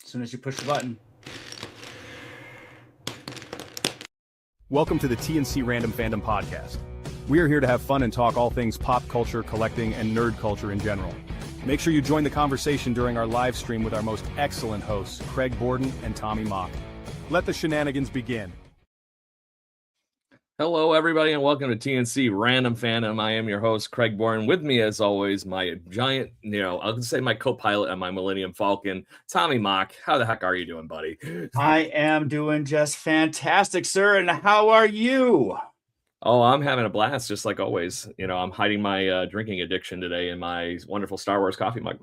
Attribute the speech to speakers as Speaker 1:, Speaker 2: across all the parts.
Speaker 1: as soon as you push the button.
Speaker 2: Welcome to the T C Random Fandom podcast. We are here to have fun and talk all things pop culture, collecting, and nerd culture in general. Make sure you join the conversation during our live stream with our most excellent hosts, Craig Borden and Tommy Mock. Let the shenanigans begin.
Speaker 3: Hello, everybody, and welcome to TNC Random Fandom. I am your host, Craig Borden. With me, as always, my giant, I'll say my co-pilot and my Millennium Falcon, Tommy Mock. How the heck are you doing, buddy?
Speaker 1: I am doing just fantastic, sir. And how are you?
Speaker 3: Oh, I'm having a blast, just like always. I'm hiding my drinking addiction today in my wonderful Star Wars coffee mug.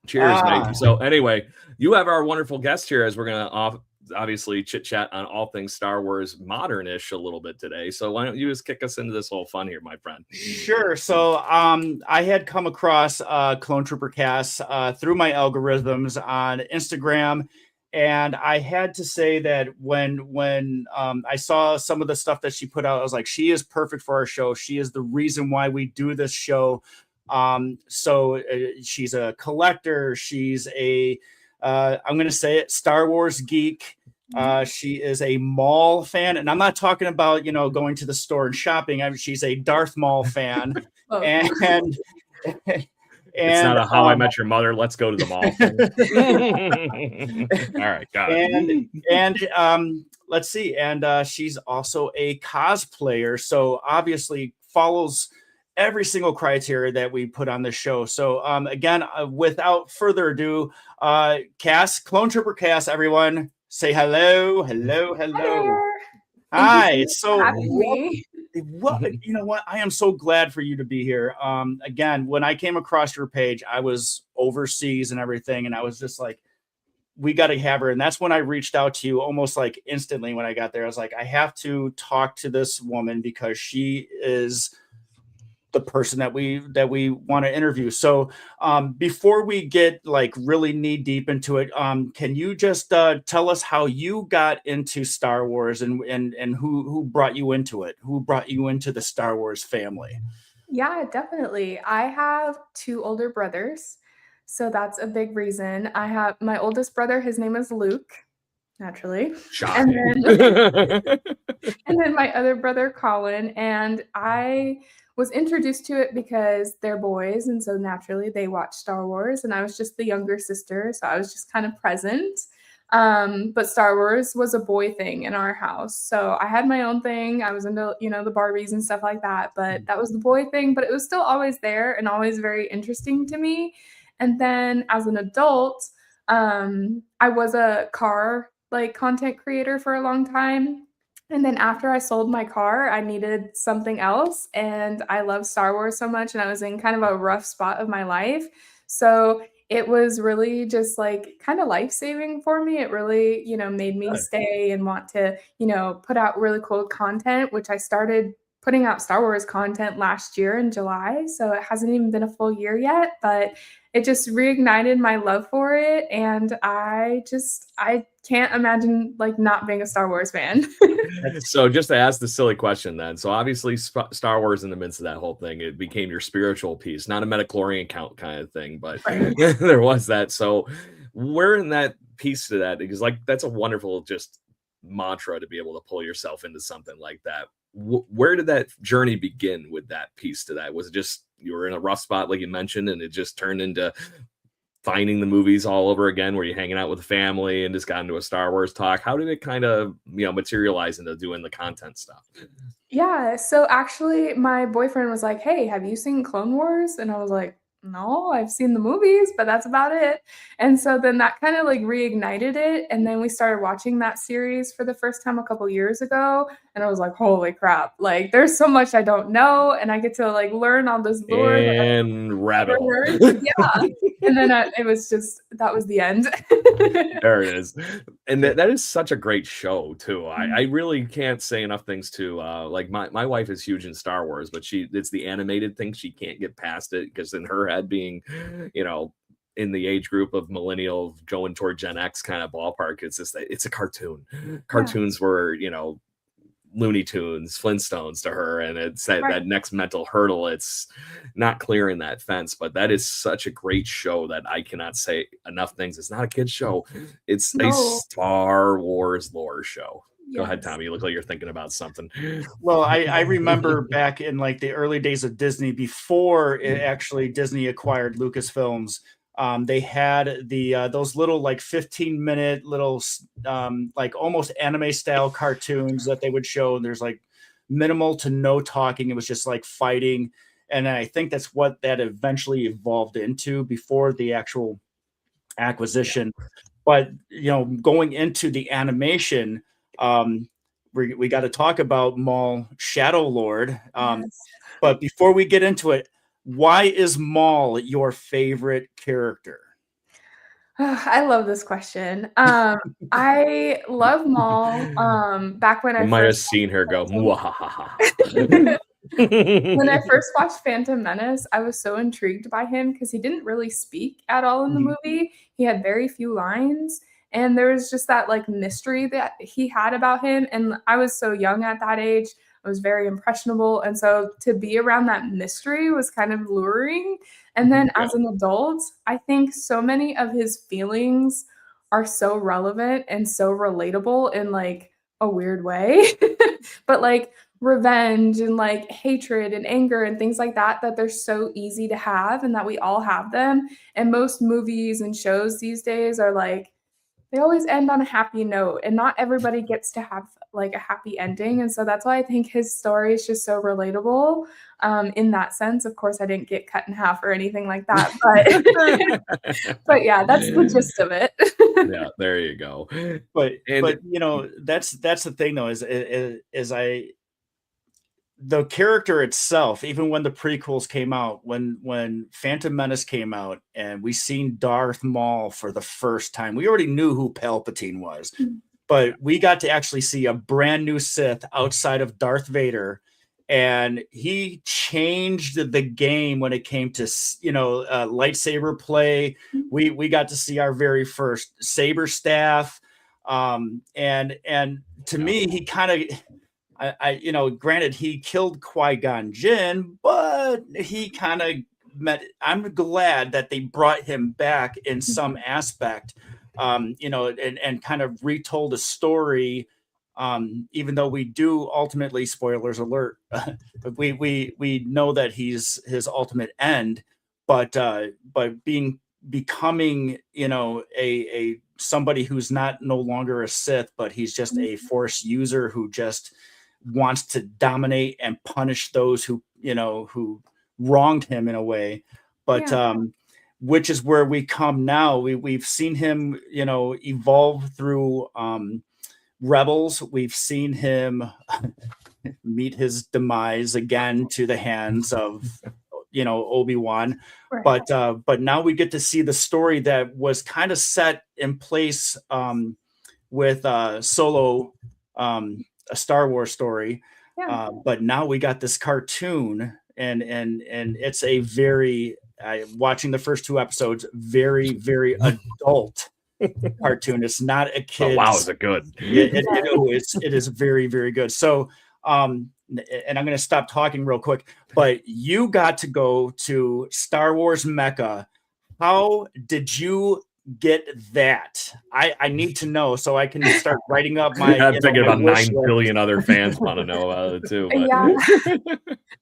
Speaker 3: Cheers, mate. So anyway, you have our wonderful guest here as we're going to obviously chit-chat on all things Star Wars modern-ish a little bit today. So why don't you just kick us into this whole fun here, my friend?
Speaker 1: Sure. So I had come across CloneTrooperCass through my algorithms on Instagram. And I had to say that when I saw some of the stuff that she put out, I was like, she is perfect for our show. She is the reason why we do this show. So she's a collector. She's a, I'm going to say it, Star Wars geek. She is a Maul fan. And I'm not talking about, going to the store and shopping. She's a Darth Maul fan. And
Speaker 3: it's not a How I Met Your Mother. Let's go to the mall. All right, got it.
Speaker 1: And let's see. And she's also a cosplayer. So obviously follows every single criteria that we put on this show. So again, without further ado, Cass, CloneTrooperCass, everyone, say hello. Hi. So you know what? I am so glad for you to be here. Again, when I came across your page, I was overseas and everything, and I was just like, we got to have her. And that's when I reached out to you almost like instantly when I got there. I was like, I have to talk to this woman because she is the person that we want to interview. So before we get like really knee deep into it, can you just tell us how you got into Star Wars and who brought you into it? Who brought you into the Star Wars family?
Speaker 4: Yeah, definitely. I have two older brothers, so that's a big reason. I have my oldest brother, his name is Luke, naturally.
Speaker 3: Shocking.
Speaker 4: And then my other brother, Colin, and I was introduced to it because they're boys, and so naturally they watch Star Wars, and I was just the younger sister, so I was just kind of present. But Star Wars was a boy thing in our house, so I had my own thing. I was into, the Barbies and stuff like that, but that was the boy thing, but it was still always there and always very interesting to me. And then as an adult, I was a car content creator for a long time. And then after I sold my car, I needed something else. And I love Star Wars so much. And I was in kind of a rough spot of my life. So it was really just kind of life-saving for me. It really, made me stay and want to, put out really cool content, which I started putting out Star Wars content last year in July. So it hasn't even been a full year yet, but it just reignited my love for it. And I can't imagine not being a Star Wars fan.
Speaker 3: So just to ask the silly question then. So obviously Star Wars in the midst of that whole thing, it became your spiritual piece, not a midichlorian count kind of thing, but there was that. So where in that piece to that, because that's a wonderful just mantra to be able to pull yourself into something like that. Where did that journey begin with that piece to that? Was it just you were in a rough spot, like you mentioned, and it just turned into finding the movies all over again? Were you hanging out with the family and just got into a Star Wars talk? How did it kind of, materialize into doing the content stuff?
Speaker 4: Yeah. So actually my boyfriend was like, hey, have you seen Clone Wars? And I was like, no, I've seen the movies, but that's about it. And so then that kind of reignited it. And then we started watching that series for the first time a couple years ago. And I was like, holy crap, there's so much I don't know. And I get to learn all this lore.
Speaker 3: And rabbit hole.
Speaker 4: Yeah. And then that was the end.
Speaker 3: There it is. And that is such a great show too. I really can't say enough things to my wife is huge in Star Wars, but it's the animated thing. She can't get past it because in her head being, in the age group of millennial going toward Gen X kind of ballpark, it's a cartoon. Cartoons were, Looney Tunes, Flintstones to her, and it's that next mental hurdle. It's not clearing that fence, but that is such a great show that I cannot say enough things. It's not a kid's show. It's a Star Wars lore show. Go ahead, Tommy. You look like you're thinking about something.
Speaker 1: Well, I remember back in like the early days of Disney, before it actually Disney acquired Lucasfilms, they had the those little like 15-minute little like almost anime style cartoons that they would show. And there's like minimal to no talking. It was just like fighting. And I think that's what that eventually evolved into before the actual acquisition. But, you know, going into the animation, we got to talk about Maul, Shadow Lord. But before we get into it, why is Maul your favorite character?
Speaker 4: I love this question. I love Maul. Back when I
Speaker 3: might have seen her go,
Speaker 4: when I first watched Phantom Menace, I was so intrigued by him because he didn't really speak at all in the movie. He had very few lines, and there was just that like mystery that he had about him. And I was so young at that age. I was very impressionable. And so to be around that mystery was kind of luring. And then as an adult, I think so many of his feelings are so relevant and so relatable in like a weird way. But like revenge and like hatred and anger and things like that, that they're so easy to have and that we all have them. And most movies and shows these days are like, they always end on a happy note, and not everybody gets to have like a happy ending. And so that's why I think his story is just so relatable in that sense. Of course, I didn't get cut in half or anything like that, but yeah, that's the gist of it.
Speaker 3: Yeah, there you go.
Speaker 1: But you know, that's the thing though, the character itself, even when the prequels came out, when Phantom Menace came out and we seen Darth Maul for the first time, we already knew who Palpatine was, but we got to actually see a brand new Sith outside of Darth Vader, and he changed the game when it came to, you know, lightsaber play. We got to see our very first saber staff, and to me, he kind of, I you know, granted he killed Qui-Gon Jinn, but he kind of I'm glad that they brought him back in some aspect, you know, and kind of retold a story, even though we do ultimately, spoilers alert, we know that he's his ultimate end, but becoming, you know, a somebody who's no longer a Sith, but he's just a Force user who just wants to dominate and punish those who, you know, who wronged him in a way. But which is where we come now. We've seen him, you know, evolve through Rebels. We've seen him meet his demise again to the hands of, you know, Obi-Wan. Right. But now we get to see the story that was kind of set in place with Solo, a Star Wars story, but now we got this cartoon, and it's a very watching the first two episodes, very adult cartoon. It's not a kid.
Speaker 3: Oh, wow, is it good?
Speaker 1: It is very, very good. So and I'm going to stop talking real quick, but you got to go to Star Wars Mecca. How did you get that? I need to know so I can start writing up my.
Speaker 3: I'm thinking about 9 billion other fans want to know about it too. But.
Speaker 4: Yeah,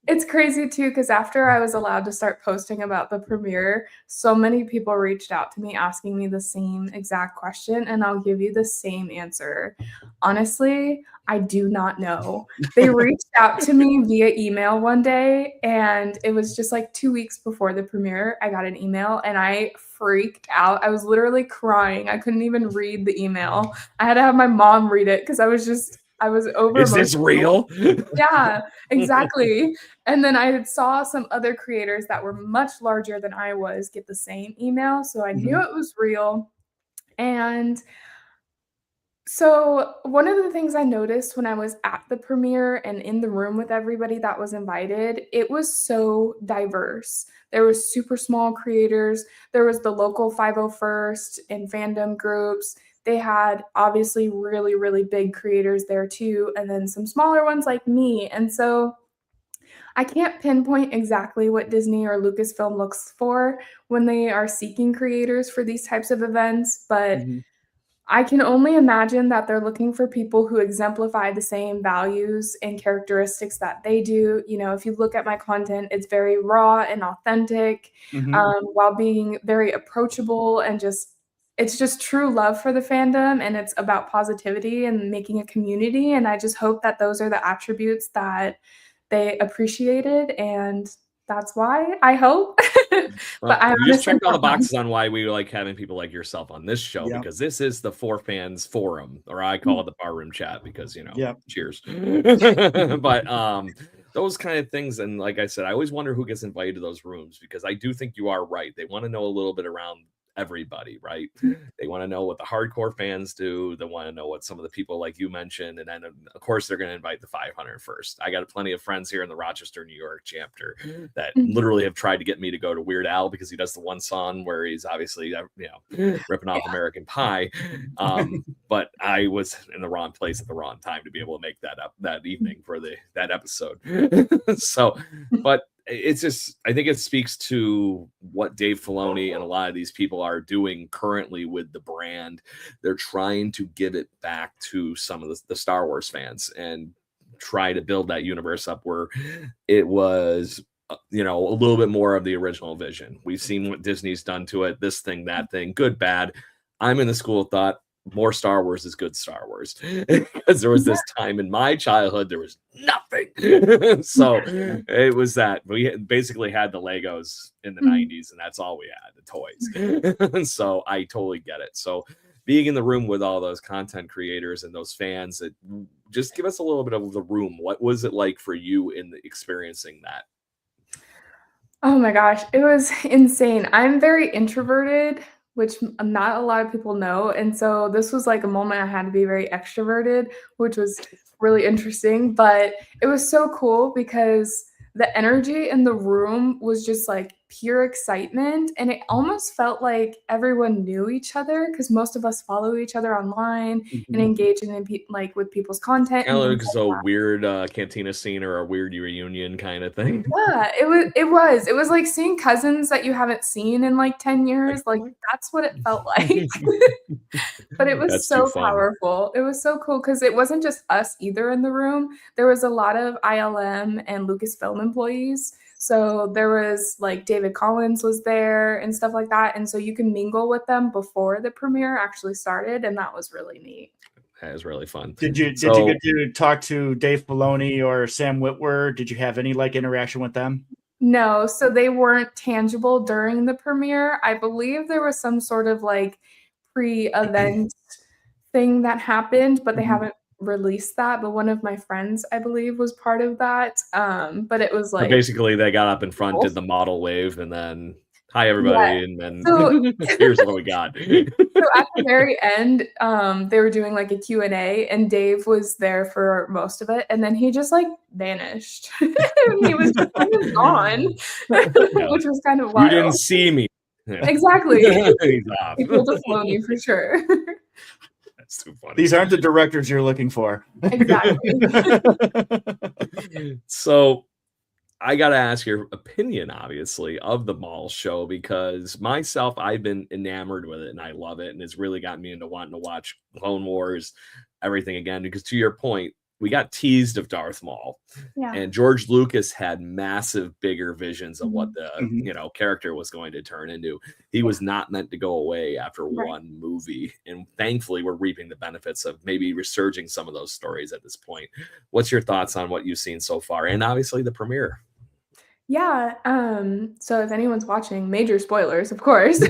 Speaker 4: it's crazy too, because after I was allowed to start posting about the premiere, so many people reached out to me asking me the same exact question, and I'll give you the same answer. Honestly, I do not know. They reached out to me via email one day, and it was just like 2 weeks before the premiere. I got an email and I freaked out. I was literally crying. I couldn't even read the email. I had to have my mom read it because I was over.
Speaker 3: Is this real?
Speaker 4: Yeah, exactly. And then I saw some other creators that were much larger than I was get the same email. So I knew it was real. And so one of the things I noticed when I was at the premiere and in the room with everybody that was invited, it was so diverse. There was super small creators. There was the local 501st and fandom groups. they had obviously really, really big creators there too, and then some smaller ones like me. And so I can't pinpoint exactly what Disney or Lucasfilm looks for when they are seeking creators for these types of events, but
Speaker 1: Mhm.
Speaker 4: I can only imagine that they're looking for people who exemplify the same values and characteristics that they do. You know, if you look at my content, it's very raw and authentic,
Speaker 1: Mhm.
Speaker 4: while being very approachable and it's just true love for the fandom, and it's about positivity and making a community. And I just hope that those are the attributes that they appreciated, and that's why I hope.
Speaker 3: Well,
Speaker 4: But I
Speaker 3: you just
Speaker 4: honestly
Speaker 3: checked all the
Speaker 4: don't know.
Speaker 3: boxes on why we like having people like yourself on this show,
Speaker 1: Yep.
Speaker 3: because this is the For Fans Forum, or I call it the Barroom Chat because, you know,
Speaker 1: Yep.
Speaker 3: cheers. But those kind of things, and like I said, I always wonder who gets invited to those rooms, because I do think you are right. They want to know a little bit around everybody, right? They want to know what the hardcore fans do. They want to know what some of the people like you mentioned, and then of course they're going to invite the 500 first. I got plenty of friends here in the Rochester, New York chapter that literally have tried to get me to go to Weird Al because he does the one song where he's obviously, you know, ripping off American Pie. But I was in the wrong place at the wrong time to be able to make that up that evening for that episode. So, but it's just, I think it speaks to what Dave Filoni and a lot of these people are doing currently with the brand. They're trying to give it back to some of the Star Wars fans and try to build that universe up where it was, you know, a little bit more of the original vision. We've seen what Disney's done to it, this thing, that thing, good, bad. I'm in the school of thought more Star Wars is good Star Wars, because there was this time in my childhood there was nothing. So it was that we basically had the Legos in the 90s, and that's all we had, the toys. So I totally get it. So being in the room with all those content creators and those fans, that just give us a little bit of the room. What was it like for you in experiencing that?
Speaker 4: Oh my gosh, it was insane. I'm very introverted, which not a lot of people know. And so this was like a moment I had to be very extroverted, which was really interesting. But it was so cool because the energy in the room was just like pure excitement. And it almost felt like everyone knew each other because most of us follow each other online and engage in like with people's content.
Speaker 3: Kind
Speaker 4: And
Speaker 3: of
Speaker 4: things
Speaker 3: like
Speaker 4: like
Speaker 3: a weird cantina scene or a weird reunion kind of thing.
Speaker 4: Yeah, it was like seeing cousins that you haven't seen in like 10 years, like, that's what it felt like. But it was
Speaker 3: That's too
Speaker 4: so
Speaker 3: fun.
Speaker 4: powerful. It was so cool because it wasn't just us either in the room. There was a lot of ILM and Lucasfilm employees. So there was like David Collins was there and stuff like that, and so you can mingle with them before the premiere actually started, and that was really neat.
Speaker 3: That was really fun.
Speaker 1: Did you get to talk to Dave Filoni or Sam Witwer? Did you have any like interaction with them?
Speaker 4: No, so they weren't tangible during the premiere. I believe there was some sort of like pre-event thing that happened, but they haven't released that. But one of my friends, I believe, was part of that. But it was
Speaker 3: So
Speaker 4: like
Speaker 3: basically they got up in front, did the model wave, and then hi everybody,
Speaker 4: Yeah.
Speaker 3: and then
Speaker 4: So
Speaker 3: here's what we got.
Speaker 4: so at the very end, they were doing like a Q&A, and Dave was there for most of it, and then he just like vanished. He was just kind of gone, which was kind of
Speaker 3: You
Speaker 4: wild.
Speaker 3: didn't see me.
Speaker 4: Exactly.
Speaker 3: He's off.
Speaker 4: He pulled a Filoni for sure.
Speaker 3: That's too funny.
Speaker 1: These aren't the directors you're looking for.
Speaker 4: Exactly.
Speaker 3: So I got to ask your opinion, obviously, of the Maul show, because myself, I've been enamored with it and I love it. And it's really gotten me into wanting to watch Clone Wars, everything again, because to your point, we got teased of Darth Maul, and George Lucas had massive, bigger visions of what the you know character was going to turn into. He was not meant to go away after one movie, and thankfully, we're reaping the benefits of maybe resurging some of those stories at this point. What's your thoughts on what you've seen so far, and obviously the premiere?
Speaker 4: Yeah. So if anyone's watching, major spoilers, of course.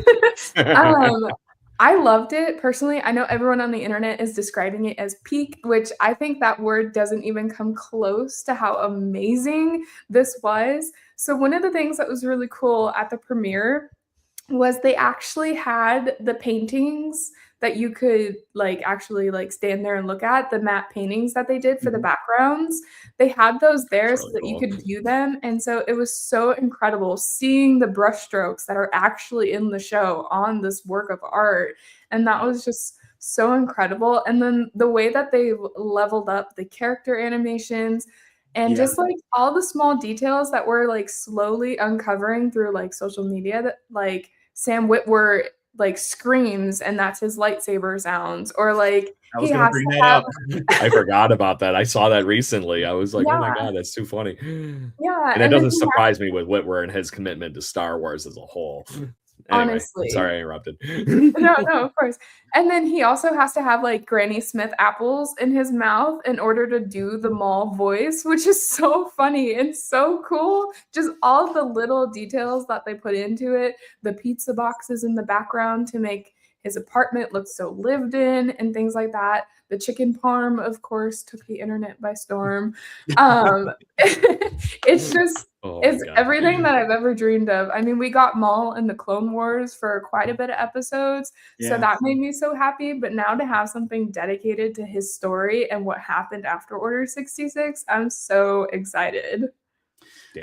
Speaker 4: I loved it personally. I know everyone on the internet is describing it as peak, which I think that word doesn't even come close to how amazing this was. So one of the things that was really cool at the premiere was they actually had the paintings that you could like actually like stand there and look at, the matte paintings that they did for the backgrounds. They had those there so that you could view them. And so it was so incredible seeing the brushstrokes that are actually in the show on this work of art. And that was just so incredible. And then the way that they leveled up the character animations and just like all the small details that we're like slowly uncovering through like social media, that like Sam Witwer like screams and that's his lightsaber sounds, or like
Speaker 1: I was going to bring that up.
Speaker 3: I forgot about that. I saw that recently. I was like,
Speaker 4: Yeah.
Speaker 3: oh my God, that's too funny.
Speaker 4: Yeah.
Speaker 3: And it doesn't surprise me with Whitwer and his commitment to Star Wars as a whole. Anyway,
Speaker 4: honestly.
Speaker 3: Sorry I interrupted.
Speaker 4: No, of course. And then he also has to have like Granny Smith apples in his mouth in order to do the Maul voice, which is so funny and so cool. Just all the little details that they put into it. The pizza boxes in the background to make his apartment look so lived in and things like that. The chicken parm, of course, took the internet by storm. It's just, it's everything that I've ever dreamed of. I mean, we got Maul in the Clone Wars for quite a bit of episodes, so that made me so happy. But now to have something dedicated to his story and what happened after Order 66, I'm so excited.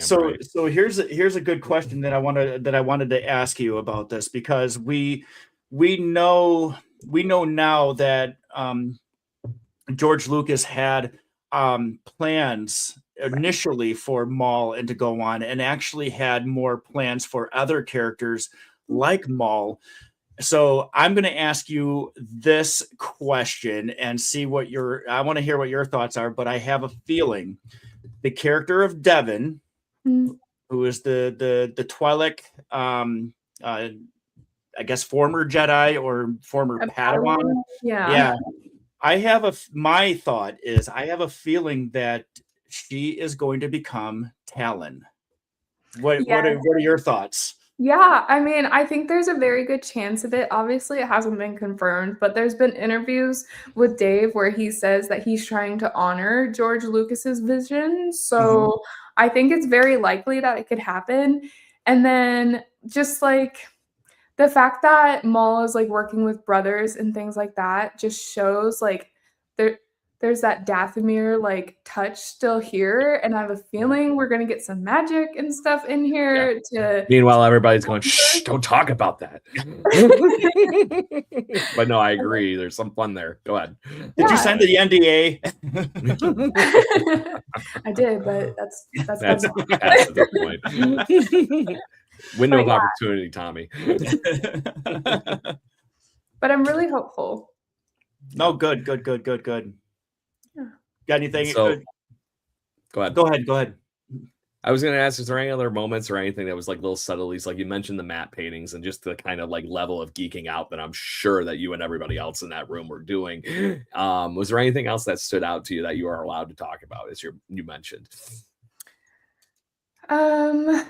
Speaker 1: So here's a good question that I wanted to ask you about this, because we know now that George Lucas had plans initially for Maul and to go on, and actually had more plans for other characters like Maul. So I'm going to ask you this question and see what I want to hear what your thoughts are, but I have a feeling the character of Devin, who is the Twi'lek, I guess former Jedi or former Padawan. Yeah. My thought is I have a feeling that she is going to become Talon. What are your thoughts?
Speaker 4: Yeah, I mean, I think there's a very good chance of it. Obviously, it hasn't been confirmed, but there's been interviews with Dave where he says that he's trying to honor George Lucas's vision. So I think it's very likely that it could happen. And then just like the fact that Maul is like working with brothers and things like that just shows like there's that Dathomir like touch still here, and I have a feeling we're gonna get some magic and stuff in here.
Speaker 3: Meanwhile, everybody's going, shh, don't talk about that. But no, I agree. There's some fun there. Go ahead.
Speaker 1: Did you sign the NDA?
Speaker 4: I did, but that's
Speaker 3: the point. Window of opportunity, Tommy.
Speaker 4: But I'm really hopeful.
Speaker 1: No, good. Yeah. Got anything?
Speaker 3: So, go ahead.
Speaker 1: Go ahead.
Speaker 3: I was going to ask, is there any other moments or anything that was like little subtleties? Like you mentioned the matte paintings and just the kind of like level of geeking out that I'm sure that you and everybody else in that room were doing. Was there anything else that stood out to you that you are allowed to talk about, as you mentioned?
Speaker 4: Or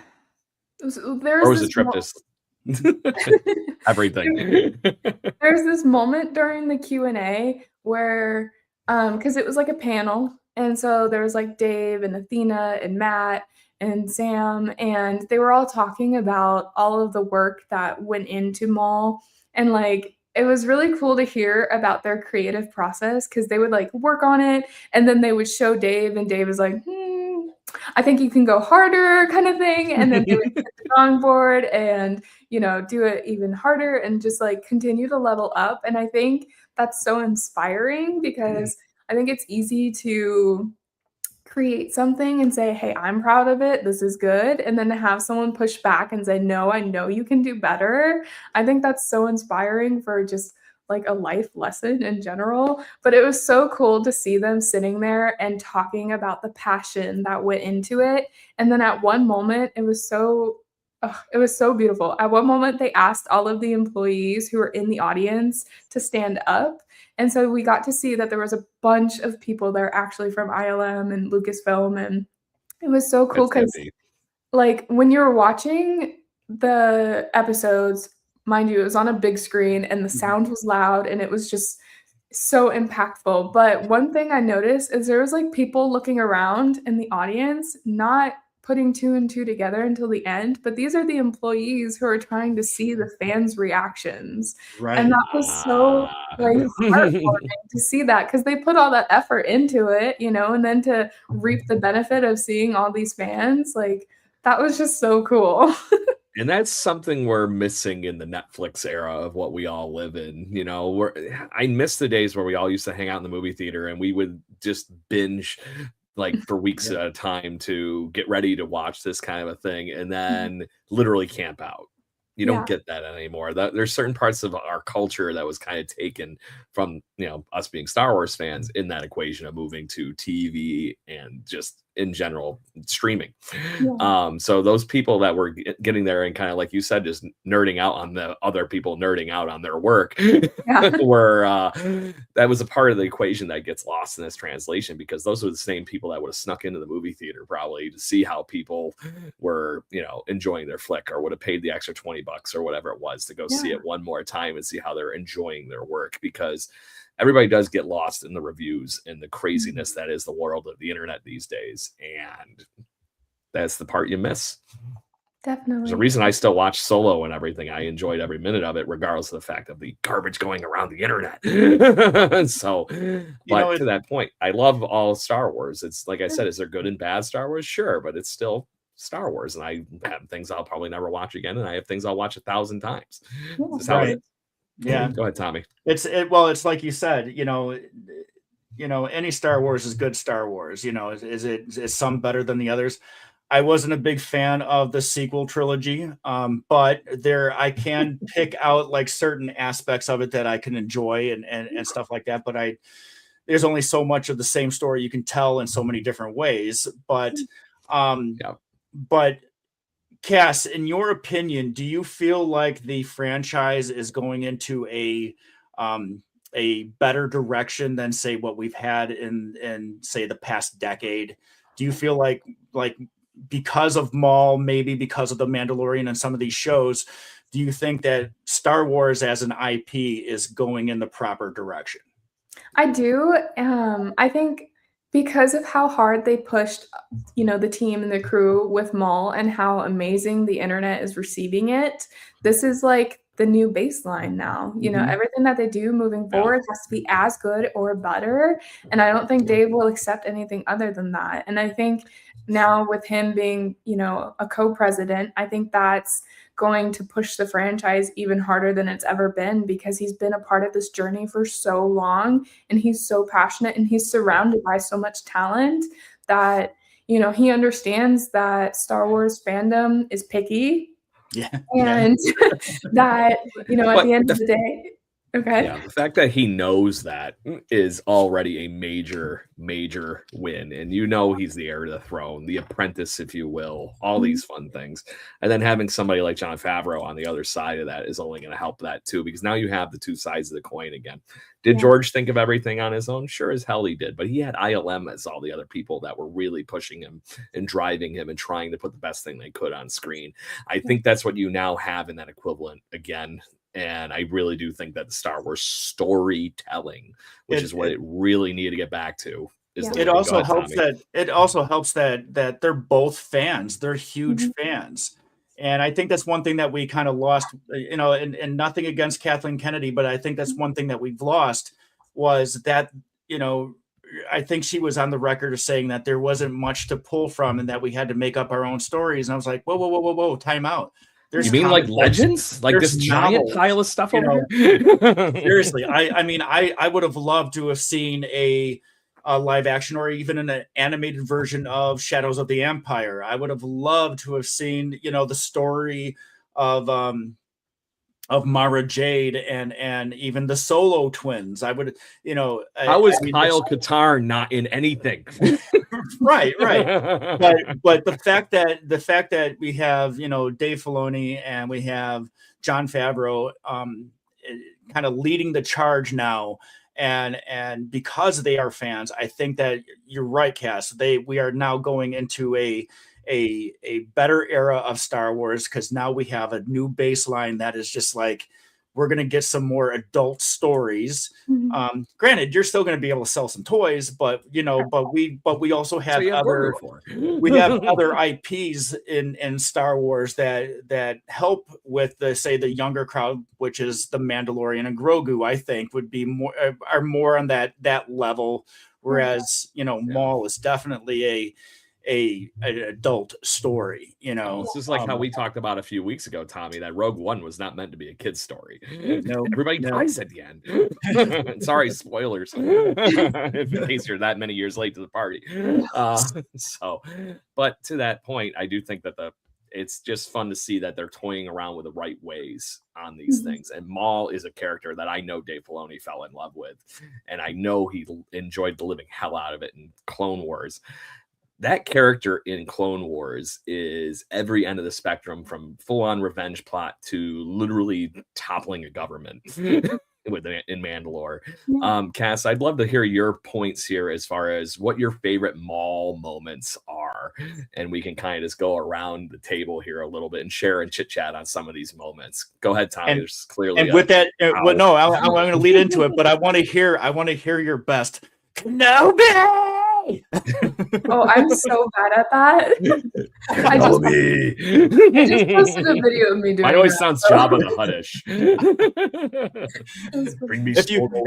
Speaker 3: was it trip just everything?
Speaker 4: There's this moment during the Q&A where because it was like a panel, and so there was like Dave and Athena and Matt and Sam, and they were all talking about all of the work that went into Maul, and like it was really cool to hear about their creative process, because they would like work on it and then they would show Dave, and Dave was like, I think you can go harder, kind of thing. And then they would get the drawing board and, do it even harder and just like continue to level up. And I think that's so inspiring, because I think it's easy to create something and say, hey, I'm proud of it, this is good. And then to have someone push back and say, no, I know you can do better. I think that's so inspiring for just like a life lesson in general. But it was so cool to see them sitting there and talking about the passion that went into it. And then at one moment, it was so beautiful. At one moment, they asked all of the employees who were in the audience to stand up. And so we got to see that there was a bunch of people there actually from ILM and Lucasfilm. And it was so cool because like when you were watching the episodes, mind you, it was on a big screen and the sound was loud and it was just so impactful. But one thing I noticed is there was like people looking around in the audience, not putting two and two together until the end, but these are the employees who are trying to see the fans' reactions. Right. And that was so like heartwarming to see that, because they put all that effort into it, and then to reap the benefit of seeing all these fans, like that was just so cool.
Speaker 3: And that's something we're missing in the Netflix era of what we all live in. You know, I miss the days where we all used to hang out in the movie theater and we would just binge like for weeks at a time to get ready to watch this kind of a thing and then literally camp out. You don't get that anymore. There's certain parts of our culture that was kind of taken from, you know, us being Star Wars fans in that equation of moving to TV and just in general streaming. So those people that were getting there and kind of like you said, just nerding out on the other people nerding out on their work were that was a part of the equation that gets lost in this translation, because those were the same people that would have snuck into the movie theater probably to see how people were, you know, enjoying their flick, or would have paid the extra $20 or whatever it was to go see it one more time and see how they're enjoying their work, because everybody does get lost in the reviews and the craziness that is the world of the internet these days. And that's the part you miss.
Speaker 4: Definitely.
Speaker 3: There's a reason I still watch Solo and everything. I enjoyed every minute of it, regardless of the fact of the garbage going around the internet. So, but to that point, I love all Star Wars. It's like I said, is there good and bad Star Wars? Sure, but it's still Star Wars. And I have things I'll probably never watch again. And I have things I'll watch 1,000 times. That's how it is.
Speaker 1: Yeah.
Speaker 3: Go ahead, Tommy.
Speaker 1: It's like you said, you know, any Star Wars is good Star Wars. You know, is some better than the others? I wasn't a big fan of the sequel trilogy, but I can pick out like certain aspects of it that I can enjoy and stuff like that. But there's only so much of the same story you can tell in so many different ways. But Cass, in your opinion, do you feel like the franchise is going into a better direction than, say, what we've had in say the past decade? Do you feel like because of Maul, maybe because of the Mandalorian and some of these shows, do you think that Star Wars as an IP is going in the proper direction?
Speaker 4: I do. I think because of how hard they pushed, you know, the team and the crew with Maul and how amazing the internet is receiving it, this is like the new baseline now. You know, everything that they do moving forward has to be as good or better. And I don't think Dave will accept anything other than that. And I think now with him being, you know, a co-president, I think that's going to push the franchise even harder than it's ever been, because he's been a part of this journey for so long and he's so passionate and he's surrounded by so much talent that, you know, he understands that Star Wars fandom is picky. And that, you know, at the end of the day,
Speaker 3: the fact that he knows that is already a major win. And you know, he's the heir to the throne, the apprentice, if you will, all these fun things. And then having somebody like Jon Favreau on the other side of that is only going to help that too, because now you have the two sides of the coin again. Did George think of everything on his own? Sure as hell he did, but he had ILM as all the other people that were really pushing him and driving him and trying to put the best thing they could on screen. I think that's what you now have in that equivalent again. And I really do think that the Star Wars storytelling, which is what it really needed to get back to, is the
Speaker 1: it also helps that they're both fans. They're huge fans. And I think that's one thing that we kind of lost, you know, and nothing against Kathleen Kennedy, but I think that's one thing that we've lost was that, you know, I think she was on the record of saying that there wasn't much to pull from and that we had to make up our own stories. And I was like, whoa, time out.
Speaker 3: You mean like Legends? Like this giant pile of stuff over here?
Speaker 1: Seriously, I mean, I would have loved to have seen a live action or even an animated version of Shadows of the Empire. I would have loved to have seen, you know, the story of Mara Jade and even the Solo twins. I would, you know,
Speaker 3: how is Kyle Katarn not in anything?
Speaker 1: right. But the fact that we have, you know, Dave Filoni and we have Jon Favreau kind of leading the charge now, and because they are fans, I think that you're right, Cass. We are now going into a better era of Star Wars, because now we have a new baseline that is just like, we're going to get some more adult stories. Granted, you're still going to be able to sell some toys, but you know, but we also have other IPs in Star Wars that help with the younger crowd, which is the Mandalorian and Grogu. I think would be more on that level, whereas you know, Maul is definitely an adult story, you know.
Speaker 3: It's just like how we talked about a few weeks ago, Tommy, that Rogue One was not meant to be a kid's story.
Speaker 1: No,
Speaker 3: Everybody dies at the end. Sorry, spoilers, in case you're that many years late to the party. But to that point, I do think that it's just fun to see that they're toying around with the right ways on these things. And Maul is a character that I know Dave Filoni fell in love with, and I know he enjoyed the living hell out of it in Clone Wars. That character in Clone Wars is every end of the spectrum, from full-on revenge plot to literally toppling a government in Mandalore. Cass, I'd love to hear your points here as far as what your favorite Maul moments are, and we can kind of just go around the table here a little bit and share and chit-chat on some of these moments. Go ahead, Tommy. There's clearly
Speaker 1: and with that, I'm going to lead into it, but I want to hear your best. Kenobi!
Speaker 4: Oh, I'm so bad at that. I just posted a video of me doing
Speaker 3: Mine always
Speaker 4: that,
Speaker 3: sounds Jabba the Huttish.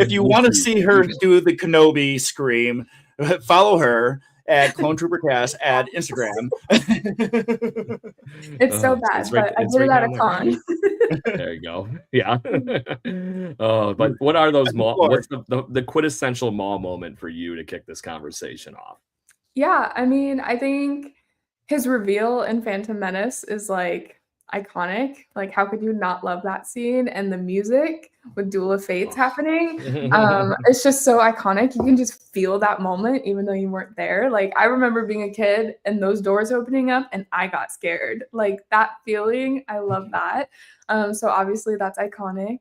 Speaker 1: If you want to see her do the Kenobi scream, follow her at CloneTrooperCass at Instagram.
Speaker 4: It's so bad, but I did it at a con.
Speaker 3: There you go. Yeah. But what are those what's the quintessential Maul moment for you to kick this conversation off?
Speaker 4: Yeah, I mean, I think his reveal in Phantom Menace is like iconic. Like, how could you not love that scene? And the music with Duel of Fates happening, it's just so iconic. You can just feel that moment even though you weren't there. Like, I remember being a kid and those doors opening up and I got scared. Like, that feeling, I love that. So obviously that's iconic.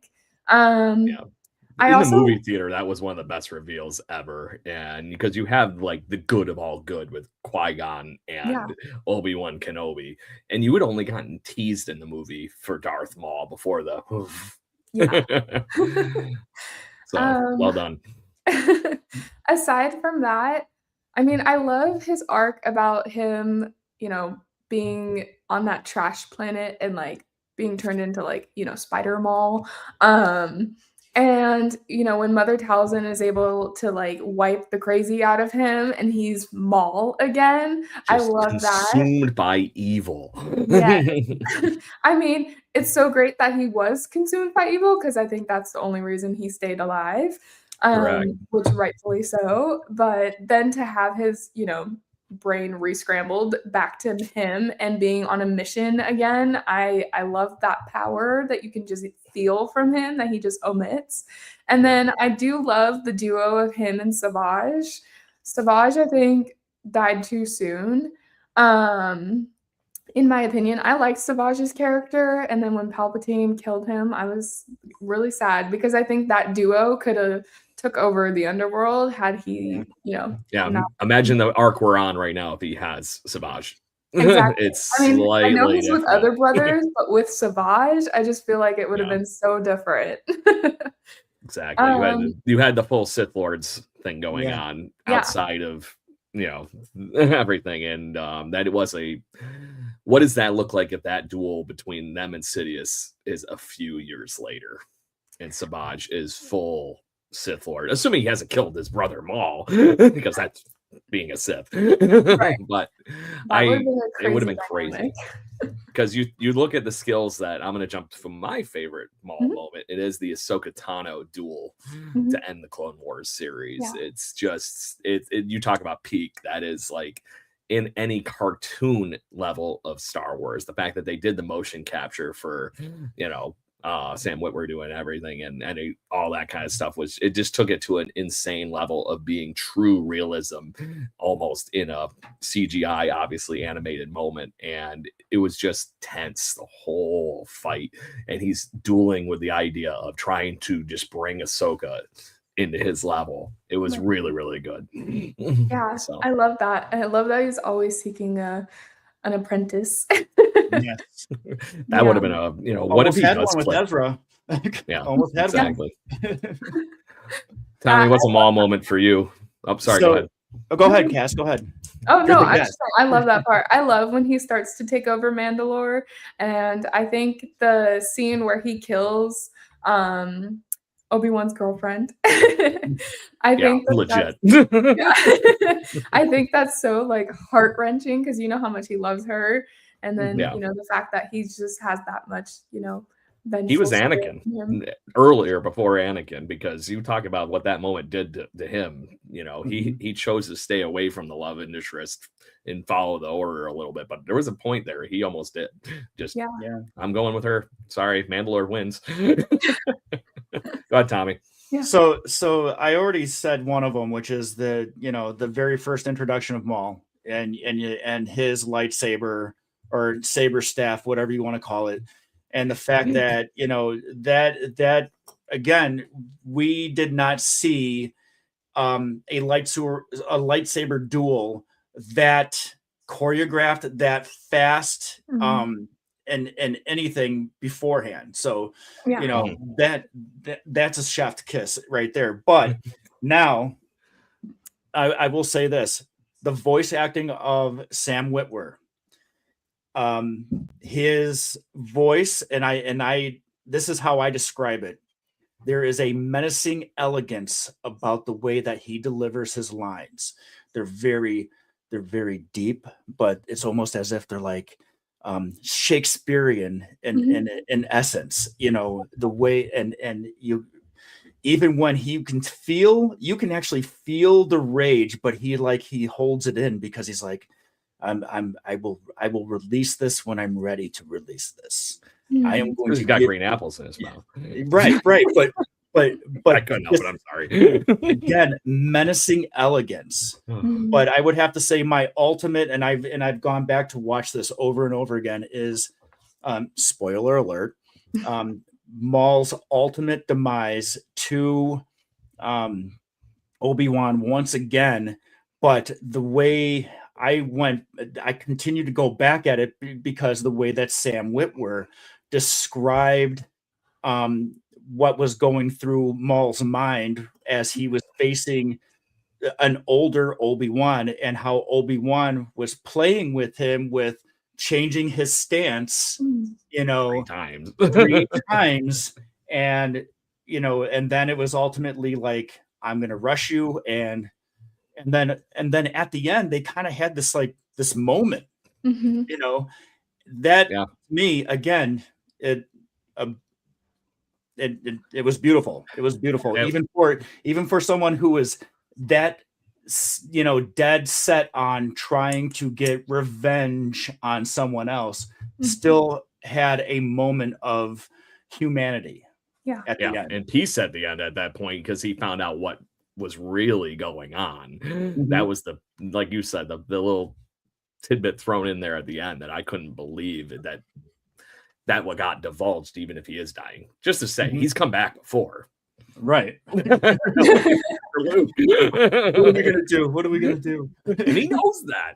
Speaker 3: The movie theater, that was one of the best reveals ever, and because you have like the good of all good with Qui-Gon and Obi-Wan Kenobi, and you had only gotten teased in the movie for Darth Maul before the so well done.
Speaker 4: Aside from that, I mean, I love his arc about him, you know, being on that trash planet and like being turned into like, you know, Spider Maul. And, you know, when Mother Talzin is able to like wipe the crazy out of him and he's Maul again, I love that.
Speaker 3: Consumed by evil.
Speaker 4: Yeah. I mean, it's so great that he was consumed by evil because I think that's the only reason he stayed alive, which rightfully so. But then to have his, you know, brain re-scrambled back to him and being on a mission again, I love that power that you can just feel from him that he just omits. And then I do love the duo of him and Savage. Savage, I think, died too soon. In my opinion, I liked Savage's character, and then when Palpatine killed him, I was really sad because I think that duo could have took over the underworld had he, you know.
Speaker 3: Yeah, imagine the arc we're on right now if he has Savage.
Speaker 4: Exactly. I know he's
Speaker 3: different.
Speaker 4: with other brothers, but with Savage, I just feel like it would have been so different.
Speaker 3: Exactly. You had the full Sith Lords thing going on outside of, you know, everything, and that it was what does that look like if that duel between them and Sidious is a few years later and Savage is full Sith Lord, assuming he hasn't killed his brother Maul, because that's being a Sith.
Speaker 4: Right.
Speaker 3: But it would have been crazy. Because you look at the skills that I'm going to jump from my favorite Maul moment. It is the Ahsoka Tano duel to end the Clone Wars series. Yeah. It's just you talk about peak. That is like in any cartoon level of Star Wars. The fact that they did the motion capture for, you know, Sam Witwer doing everything and all that kind of stuff it just took it to an insane level of being true realism, almost in a CGI, obviously animated moment. And it was just tense, the whole fight. And he's dueling with the idea of trying to just bring Ahsoka into his level. It was really, really good.
Speaker 4: Yeah, so. I love that. I love that he's always seeking an apprentice.
Speaker 1: Yes.
Speaker 3: That would have been a, you know, what if he
Speaker 1: had
Speaker 3: does
Speaker 1: one with Ezra?
Speaker 3: Yeah,
Speaker 1: almost had
Speaker 3: exactly. Tommy, what's a Maul moment for you? Oh, sorry, go ahead.
Speaker 1: Go ahead, Cass. Go ahead.
Speaker 4: Oh no, I love that part. I love when he starts to take over Mandalore, and I think the scene where he kills Obi-Wan's girlfriend. I think
Speaker 3: legit.
Speaker 4: I think that's so like heart-wrenching because you know how much he loves her, and then
Speaker 3: Yeah.
Speaker 4: you know the fact that he just has that much, you know,
Speaker 3: He was
Speaker 4: vengeful spirit in him.
Speaker 3: Anakin earlier before Anakin, because you talk about what that moment did to him. You know, he chose to stay away from the love interest and follow the order a little bit, but there was a point there he almost did. Just
Speaker 4: Yeah.
Speaker 3: I'm going with her. Sorry, Mandalore wins. Go ahead, Tommy.
Speaker 4: Yeah.
Speaker 1: So I already said one of them, which is the very first introduction of Maul and his lightsaber or saber staff, whatever you want to call it, and the fact that that again we did not see a lightsaber duel that choreographed, that fast, and anything beforehand. So that's a chef's kiss right there. But now I will say this: the voice acting of Sam Witwer, his voice, and I this is how I describe it. There is a menacing elegance about the way that he delivers his lines. They're very deep, but it's almost as if they're like Shakespearean in essence, the way, and you, even when you can actually feel the rage, but he holds it in because he's like, I will release this when I'm ready to release this. I am going to.
Speaker 3: He's got green apples in his mouth.
Speaker 1: Right. But
Speaker 3: I couldn't help it. I'm sorry.
Speaker 1: Again, menacing elegance. But I would have to say my ultimate, and I've gone back to watch this over and over again, is spoiler alert, Maul's ultimate demise to Obi-Wan once again. But the way I continue to go back at it because the way that Sam Witwer described what was going through Maul's mind as he was facing an older Obi-Wan, and how Obi-Wan was playing with him with changing his stance,
Speaker 3: 3 times.
Speaker 1: 3 times. And, and then it was ultimately like, I'm going to rush you. And then at the end, they kind of had this moment, that to me, again, it was beautiful. It was beautiful. Yep. Even for someone who was that, dead set on trying to get revenge on someone else, still had a moment of humanity.
Speaker 4: Yeah.
Speaker 1: At the end.
Speaker 3: And peace at the end at that point, because he found out what was really going on. That was like you said, the little tidbit thrown in there at the end that I couldn't believe that what got divulged, even if he is dying. Just to say, he's come back before.
Speaker 1: Right. What are we gonna do? What are we gonna do?
Speaker 3: And he knows that.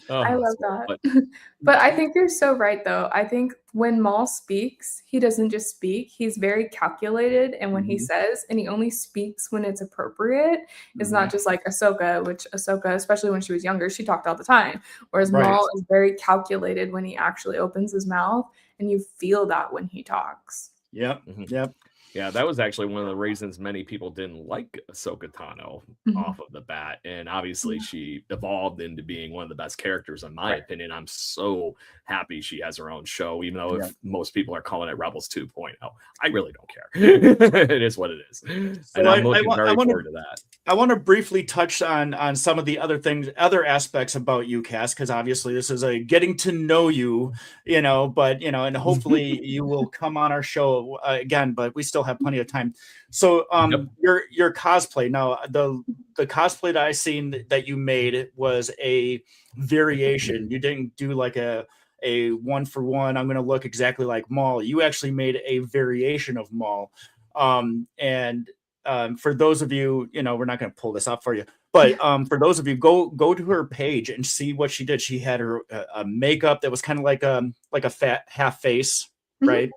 Speaker 4: I love that. But I think you're so right, though. I think when Maul speaks, he doesn't just speak. He's very calculated. And when he says, and he only speaks when it's appropriate, it's not just like Ahsoka, which Ahsoka, especially when she was younger, she talked all the time. Whereas Maul is very calculated when he actually opens his mouth. And you feel that when he talks.
Speaker 1: Yep. Yep.
Speaker 3: Yeah, that was actually one of the reasons many people didn't like Ahsoka Tano off of the bat. And obviously she evolved into being one of the best characters, in my opinion. I'm so happy she has her own show, even though if most people are calling it Rebels 2.0. I really don't care. It is what it is. So and I'm looking very forward to that.
Speaker 1: I want to briefly touch on some of the other aspects about you, Cass, because obviously this is a getting to know you, but and hopefully you will come on our show again, but we still have plenty of time. So your cosplay. Now the cosplay that I seen that you made was a variation. You didn't do like a 1-for-1. I'm going to look exactly like Maul. You actually made a variation of Maul. For those of you, we're not going to pull this up for you, but for those of you, go to her page and see what she did. She had her makeup that was kind of like a fat half face, right?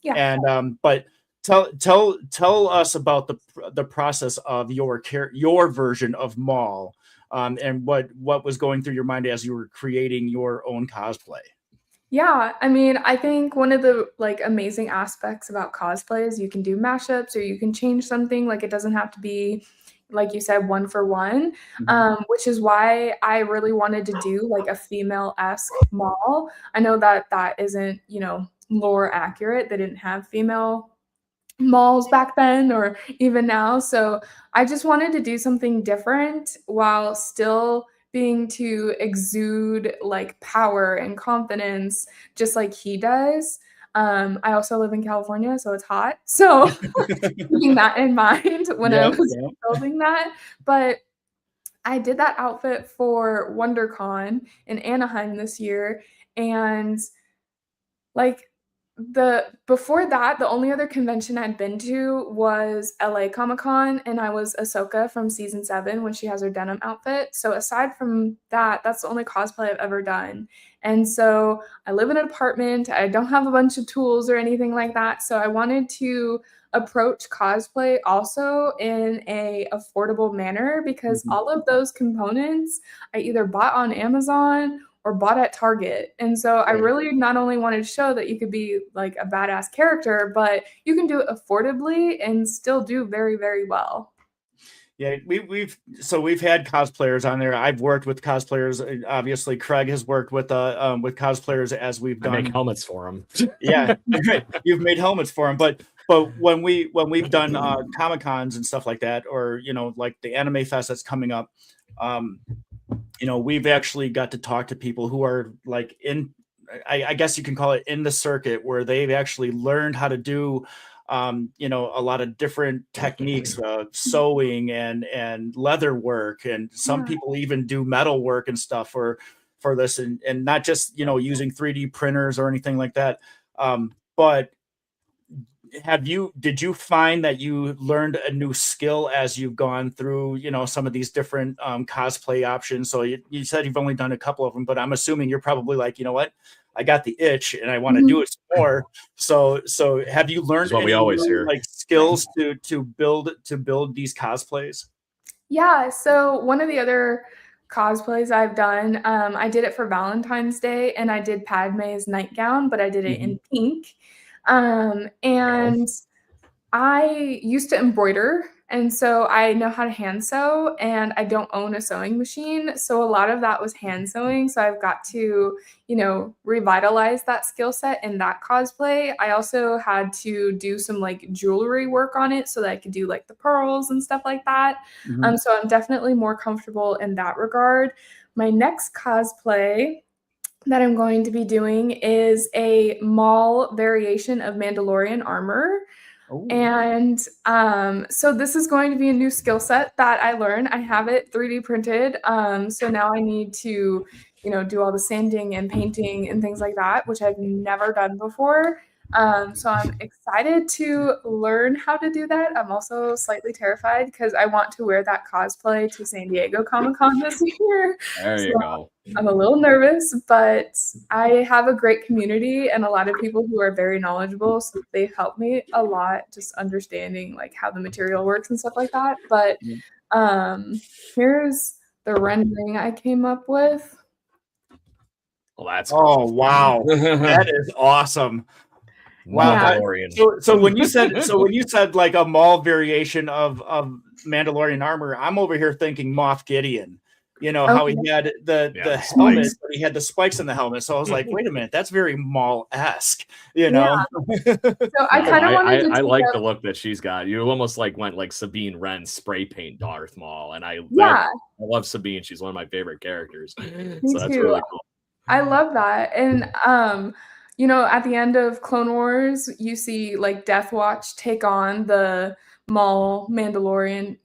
Speaker 4: Yeah.
Speaker 1: And but tell us about the process of your version of Maul, and what was going through your mind as you were creating your own cosplay.
Speaker 4: Yeah, I mean, I think one of the like amazing aspects about cosplay is you can do mashups or you can change something. Like it doesn't have to be, like you said, one for one.
Speaker 1: Mhm.
Speaker 4: Which is why I really wanted to do like a female-esque Maul. I know that that isn't, lore accurate. They didn't have female malls back then or even now. So I just wanted to do something different while still being to exude like power and confidence, just like he does. I also live in California, so it's hot. So keeping that in mind when I
Speaker 1: Yeah,
Speaker 4: was
Speaker 1: yeah.
Speaker 4: building that. But I did that outfit for WonderCon in Anaheim this year. And like the before that, the only other convention I'd been to was LA Comic-Con, and I was Ahsoka from season 7 when she has her denim outfit. So aside from that, that's the only cosplay I've ever done. And so I live in an apartment. I don't have a bunch of tools or anything like that. So I wanted to approach cosplay also in a affordable manner because
Speaker 1: Mhm.
Speaker 4: all of those components I either bought on Amazon or bought at Target. And so I
Speaker 1: Right.
Speaker 4: really not only wanted to show that you could be like a badass character, but you can do it affordably and still do very, very well.
Speaker 1: Yeah, we've had cosplayers on there. I've worked with cosplayers. Obviously, Craig has worked with cosplayers as we've
Speaker 3: I make
Speaker 1: done.
Speaker 3: helmets for them.
Speaker 1: Yeah, right. You've made helmets for them, but when we've done Comic Cons and stuff like that, or like the Anime Fest that's coming up, um, we've actually got to talk to people who are like I guess you can call it in the circuit where they've actually learned how to do a lot of different techniques, sewing and leather work, and some
Speaker 4: Yeah.
Speaker 1: people even do metal work and stuff for this, and not just using 3D printers or anything like that. But did you find that you learned a new skill as you've gone through some of these different cosplay options? So you said you've only done a couple of them, but I'm assuming you're probably like, you know what, I got the itch and I want to
Speaker 4: Mhm.
Speaker 1: do it some more. So have you learned
Speaker 3: That's what we
Speaker 1: any
Speaker 3: always
Speaker 1: new,
Speaker 3: hear.
Speaker 1: like, skills to build these cosplays?
Speaker 4: Yeah, so one of the other cosplays I've done, I did it for Valentine's Day and I did Padme's nightgown, but I did it
Speaker 1: Mhm.
Speaker 4: in pink.
Speaker 3: Go.
Speaker 4: And I used to embroider, and so I know how to hand sew, and I don't own a sewing machine. So a lot of that was hand sewing. So I've got to, revitalize that skill set in that cosplay. I also had to do some like jewelry work on it so that I could do like the pearls and stuff like that.
Speaker 1: Mhm.
Speaker 4: So I'm definitely more comfortable in that regard. My next cosplay that I'm going to be doing is a Maul variation of Mandalorian armor.
Speaker 1: Oh.
Speaker 4: And so this is going to be a new skill set that I learned. I have it 3D printed. So now I need to, do all the sanding and painting and things like that, which I've never done before. So I'm excited to learn how to do that. I'm also slightly terrified because I want to wear that cosplay to San Diego Comic-Con this year.
Speaker 3: There
Speaker 4: So
Speaker 3: you go.
Speaker 4: I'm a little nervous, but I have a great community and a lot of people who are very knowledgeable. So they help me a lot just understanding like how the material works and stuff like that. But
Speaker 1: Yeah.
Speaker 4: here's the rendering I came up with.
Speaker 3: Well, that's
Speaker 1: Oh,
Speaker 3: cool.
Speaker 1: wow. That is awesome. Wow.
Speaker 4: Yeah.
Speaker 3: Mandalorian.
Speaker 1: So when you said like a Maul variation of Mandalorian armor, I'm over here thinking Moff Gideon. How he
Speaker 4: Okay.
Speaker 1: had the
Speaker 3: spikes.
Speaker 1: helmet, but he had the spikes in the helmet. So I was like, wait a minute, that's very Maul-esque,
Speaker 4: Yeah. So I
Speaker 3: No,
Speaker 4: kind of wanted to
Speaker 3: I
Speaker 4: take
Speaker 3: like
Speaker 4: up,
Speaker 3: the look that she's got. You almost like went like Sabine Wren spray paint Darth Maul, and I
Speaker 4: yeah,
Speaker 3: love Sabine. She's one of my favorite characters.
Speaker 4: me
Speaker 3: So that's
Speaker 4: too.
Speaker 3: really cool.
Speaker 4: I love that. And at the end of Clone Wars, you see like Death Watch take on the Maul Mandalorian,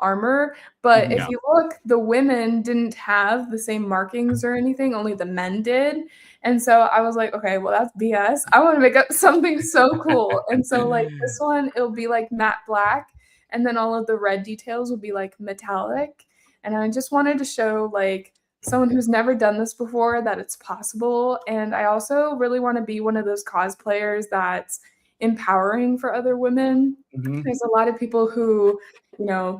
Speaker 4: armor. But
Speaker 1: Mhm.
Speaker 4: if you look, the women didn't have the same markings or anything, only the men did. And so I was like, okay, well, that's BS. I want to make up something so cool. And so like this one, it'll be like matte black, and then all of the red details will be like metallic. And I just wanted to show like someone who's never done this before that it's possible. And I also really want to be one of those cosplayers that's empowering for other women.
Speaker 1: Mhm.
Speaker 4: There's a lot of people who,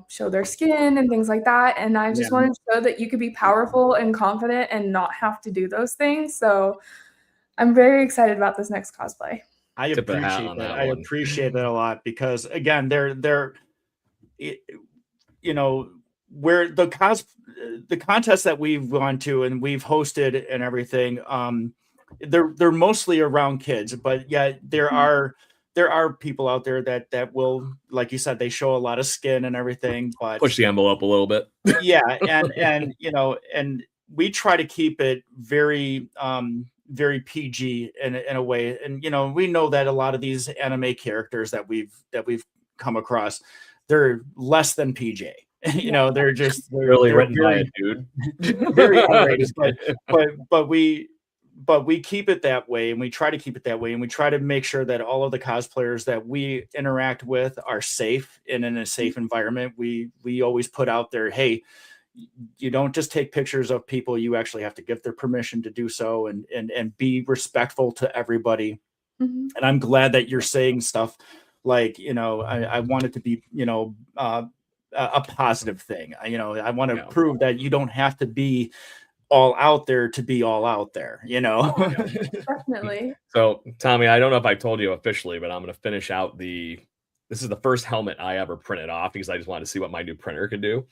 Speaker 4: show their skin and things like that. And I
Speaker 1: Yeah.
Speaker 4: just wanted to show that you could be powerful and confident and not have to do those things. So I'm very excited about this next cosplay.
Speaker 1: I appreciate that. I appreciate that a lot because again, they're you know, where the contests that we've gone to and we've hosted and everything, they're mostly around kids, but yet there are people out there that will, like you said, they show a lot of skin and everything, but
Speaker 3: push the envelope a little bit.
Speaker 1: Yeah, and you know, and we try to keep it very very PG in a way. And you know, we know that a lot of these anime characters that we've come across, they're less than PG. You know, they're
Speaker 3: really written by a dude.
Speaker 1: Very outrageous, but we keep it that way, and we try to keep it that way, and we try to make sure that all of the cosplayers that we interact with are safe and in a safe environment. We always put out there, hey, you don't just take pictures of people, you actually have to give their permission to do so, and be respectful to everybody. And I'm glad that you're saying stuff like, you know, I want it to be, you know, a positive thing. You know, I want to prove that you don't have to be all out there to be all out there, you know.
Speaker 4: Definitely.
Speaker 3: So Tommy, I don't know if I told you officially, but I'm going to finish out this is the first helmet I ever printed off because I just wanted to see what my new printer could do.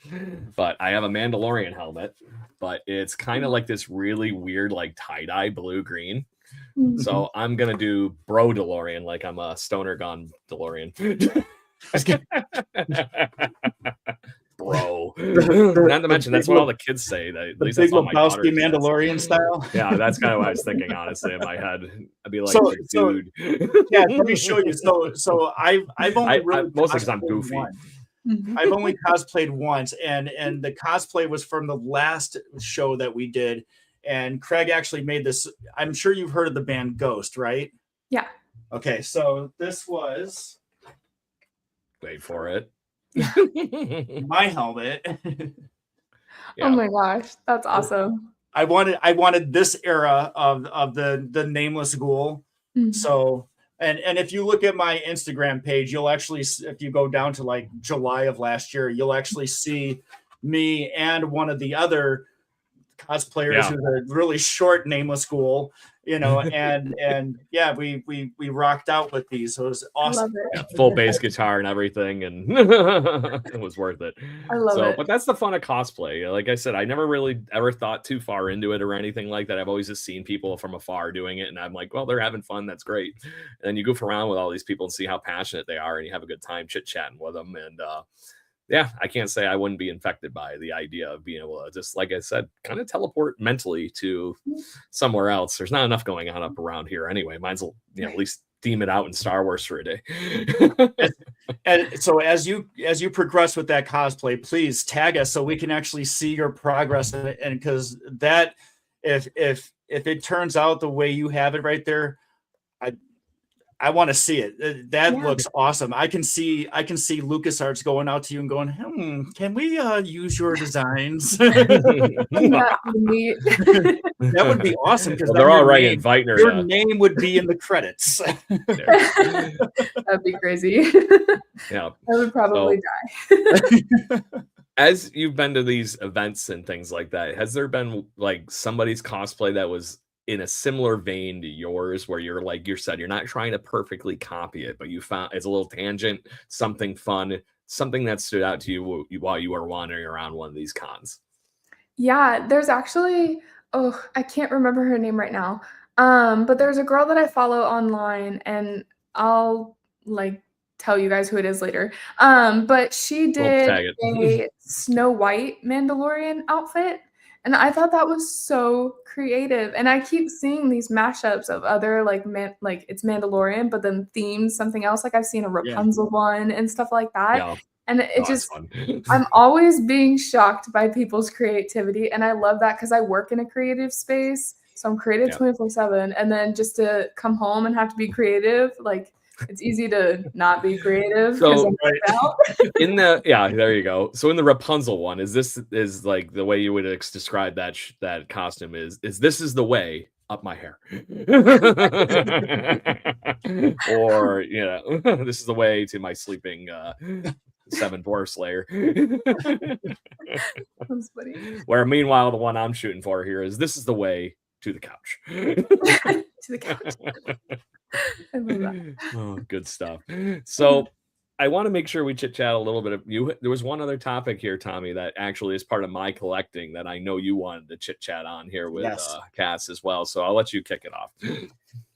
Speaker 3: But I have a Mandalorian helmet, but it's kind of like this really weird, like tie-dye blue-green. So I'm going to do Bro DeLorean, like I'm a stoner gone DeLorean. Bro. Not to mention, that's what all the kids say. At least
Speaker 1: Big
Speaker 3: that's what my daughter
Speaker 1: Lebowski Mandalorian style.
Speaker 3: Yeah, that's kind of what I was thinking, honestly, in my head. I'd be like, dude.
Speaker 1: Yeah, let me show you. So I've only
Speaker 3: mostly because I'm goofy.
Speaker 1: I've only cosplayed once, and the cosplay was from the last show that we did. And Craig actually made this. I'm sure you've heard of the band Ghost, right?
Speaker 4: Yeah.
Speaker 1: Okay, so this was.
Speaker 3: Wait for it.
Speaker 1: My helmet.
Speaker 4: Oh my gosh, that's awesome.
Speaker 1: I wanted this era of the nameless ghoul. So and if you look at my Instagram page, you'll actually, if you go down to like July of last year, you'll actually see me and one of the other cosplayers who's a really short nameless ghoul, you know, and yeah, we rocked out with these. So it was awesome.
Speaker 3: Full bass guitar and everything, and it was worth it.
Speaker 4: I love it.
Speaker 3: But that's the fun of cosplay. Like I said, I never really ever thought too far into it or anything like that. I've always just seen people from afar doing it, and I'm like, well, they're having fun. That's great. And then you goof around with all these people and see how passionate they are, and you have a good time chit-chatting with them. And yeah, I can't say I wouldn't be infected by the idea of being able to just, like I said, kind of teleport mentally to somewhere else. There's not enough going on up around here anyway. Mine's, you know, at least theme it out in Star Wars for a day.
Speaker 1: And so as you progress with that cosplay, please tag us so we can actually see your progress. And because that, if it turns out the way you have it right there, I want to see it. That looks awesome. I can see LucasArts going out to you and going, can we use your designs? That would be awesome because
Speaker 3: they're already inviting her.
Speaker 1: Your name would be in the credits.
Speaker 4: That'd be crazy.
Speaker 3: Yeah,
Speaker 4: I would probably die.
Speaker 3: As you've been to these events and things like that, has there been like somebody's cosplay that was in a similar vein to yours, where you're like you said, you're not trying to perfectly copy it, but you found it's a little tangent, something fun, something that stood out to you while you were wandering around one of these cons?
Speaker 4: Yeah, there's actually, I can't remember her name right now. But there's a girl that I follow online, and I'll like tell you guys who it is later. But she did a Snow White Mandalorian outfit. And I thought that was so creative. And I keep seeing these mashups of other like it's Mandalorian, but then themed something else. Like I've seen a Rapunzel one and stuff like that.
Speaker 3: Yeah.
Speaker 4: And it just, I'm always being shocked by people's creativity. And I love that because I work in a creative space. So I'm creative 24/7. And then just to come home and have to be creative, like it's easy to not be creative.
Speaker 3: So in the there you go. So in the Rapunzel one, is like the way you would describe that costume is this is the way up my hair, or you know, this is the way to my sleeping 7 dwarf slayer.
Speaker 4: That's funny.
Speaker 3: Where meanwhile the one I'm shooting for here is this is the way to the couch.
Speaker 4: To the couch. I love that.
Speaker 3: Oh, good stuff. So I want to make sure we chit chat a little bit of you. There was one other topic here, Tommy, that actually is part of my collecting that I know you wanted to chit chat on here with Cass as well. So I'll let you kick it off.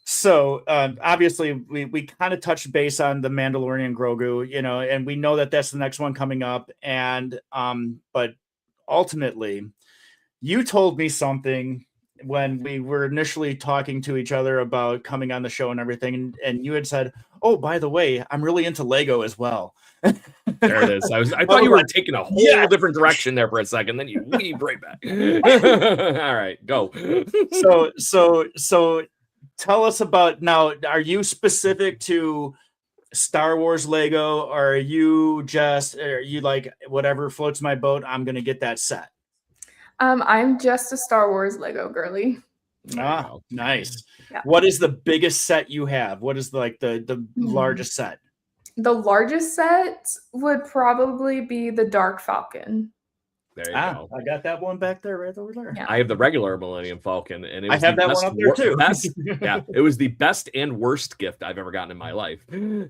Speaker 1: So obviously we kind of touched base on the Mandalorian Grogu, you know, and we know that that's the next one coming up. And but ultimately, you told me something when we were initially talking to each other about coming on the show and everything, and you had said, "Oh, by the way, I'm really into Lego as well."
Speaker 3: There it is. I thought you were taking a whole different direction there for a second, then you weave right back. All right, go.
Speaker 1: So tell us about now. Are you specific to Star Wars Lego, or are you like whatever floats my boat? I'm gonna get that set.
Speaker 4: I'm just a Star Wars Lego girly.
Speaker 1: Ah, nice.
Speaker 4: Yeah.
Speaker 1: What is the biggest set you have? What is the largest set?
Speaker 4: The largest set would probably be the Dark Falcon.
Speaker 3: There you go.
Speaker 1: I got that one back there, right over there.
Speaker 4: Yeah.
Speaker 3: I have the regular Millennium Falcon, and it was
Speaker 1: I have that one up there too.
Speaker 3: It was the best and worst gift I've ever gotten in my life,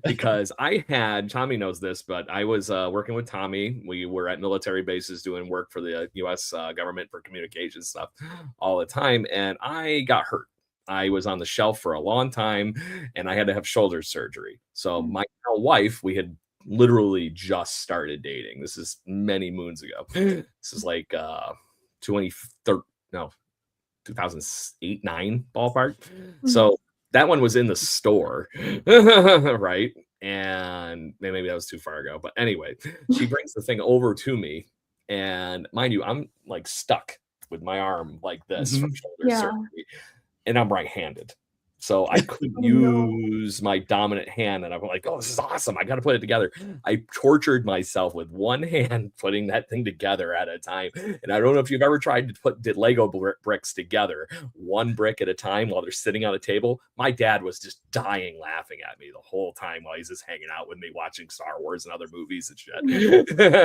Speaker 3: because I had, Tommy knows this, but I was working with Tommy. We were at military bases doing work for the U.S. government for communications stuff all the time, and I got hurt. I was on the shelf for a long time, and I had to have shoulder surgery. So my wife, we had literally just started dating. This is many moons ago. This is like 2008, 9 ballpark. So that one was in the store, right? And maybe that was too far ago. But anyway, she brings the thing over to me, and mind you, I'm like stuck with my arm like this from shoulder surgery, and I'm right-handed. So I couldn't use my dominant hand, and I'm like, "Oh, this is awesome! I got to put it together." I tortured myself with one hand putting that thing together at a time. And I don't know if you've ever tried to put Lego bricks together, one brick at a time while they're sitting on a table. My dad was just dying laughing at me the whole time while he's just hanging out with me watching Star Wars and other movies and shit.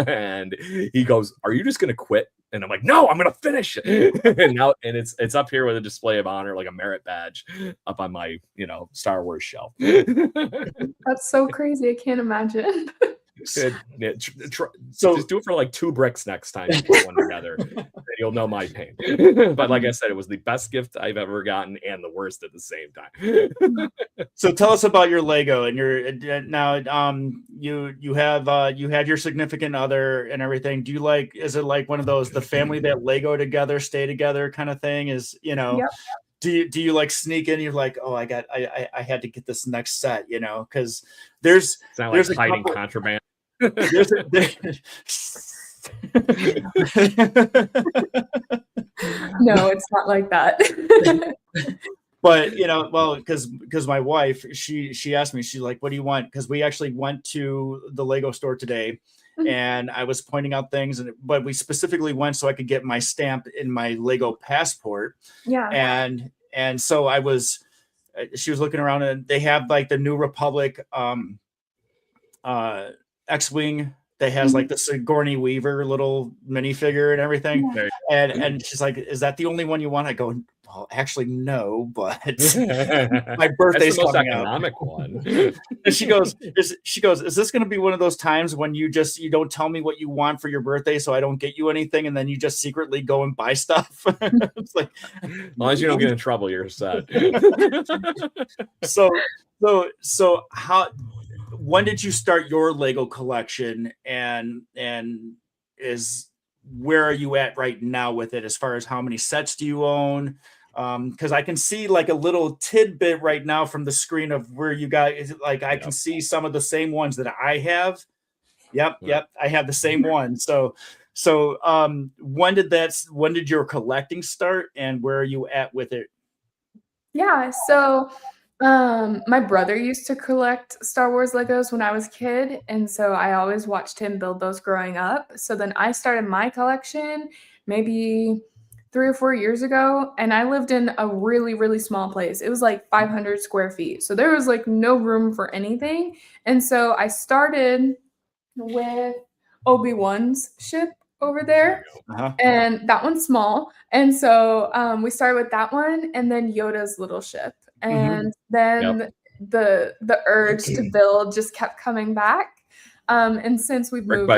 Speaker 3: And he goes, "Are you just gonna quit?" And I'm like, "No, I'm gonna finish it." and it's up here with a display of honor, like a merit badge, up on my Star Wars shelf.
Speaker 4: That's so crazy. I can't imagine.
Speaker 3: So just do it for like 2 bricks next time you put one together, and you'll know my pain. But like I said, it was the best gift I've ever gotten and the worst at the same time.
Speaker 1: So tell us about your Lego and your now. You had your significant other and everything. Is it like one of those the family that Lego together, stay together kind of thing? Yep. Do you like sneak in? You're like, "Oh, I had to get this next set," because there's
Speaker 3: like hiding contraband.
Speaker 4: No, it's not like that.
Speaker 1: But because my wife, she asked me, she's like, "What do you want?" Because we actually went to the Lego store today, and I was pointing out things, but we specifically went so I could get my stamp in my Lego passport.
Speaker 4: Yeah.
Speaker 1: And so she was looking around, and they have like the New Republic X-Wing that has like the Sigourney Weaver little minifigure and everything.
Speaker 3: Yeah.
Speaker 1: And she's like, "Is that the only one you want?" I go, "Well, actually, no, but my birthday's
Speaker 3: That's the most
Speaker 1: coming
Speaker 3: economic
Speaker 1: up."
Speaker 3: one.
Speaker 1: And she goes, "Is this going to be one of those times when you don't tell me what you want for your birthday, so I don't get you anything, and then you just secretly go and buy stuff?" It's like,
Speaker 3: as long as you don't get in trouble, you're set.
Speaker 1: So when did you start your Lego collection, and where are you at right now with it as far as how many sets do you own? Because I can see like a little tidbit right now from the screen of where you guys, like, I can see some of the same ones that I have. Yep, I have the same one. So when did your collecting start, and where are you at with it?
Speaker 4: Yeah, so my brother used to collect Star Wars Legos when I was a kid, and so I always watched him build those growing up. So then I started my collection maybe 3 or 4 years ago, and I lived in a really, really small place. It was like 500 square feet. So there was like no room for anything. And so I started with Obi-Wan's ship over there. And that one's small. And so we started with that one, and then Yoda's little ship. And then the urge to build just kept coming back. And since we've moved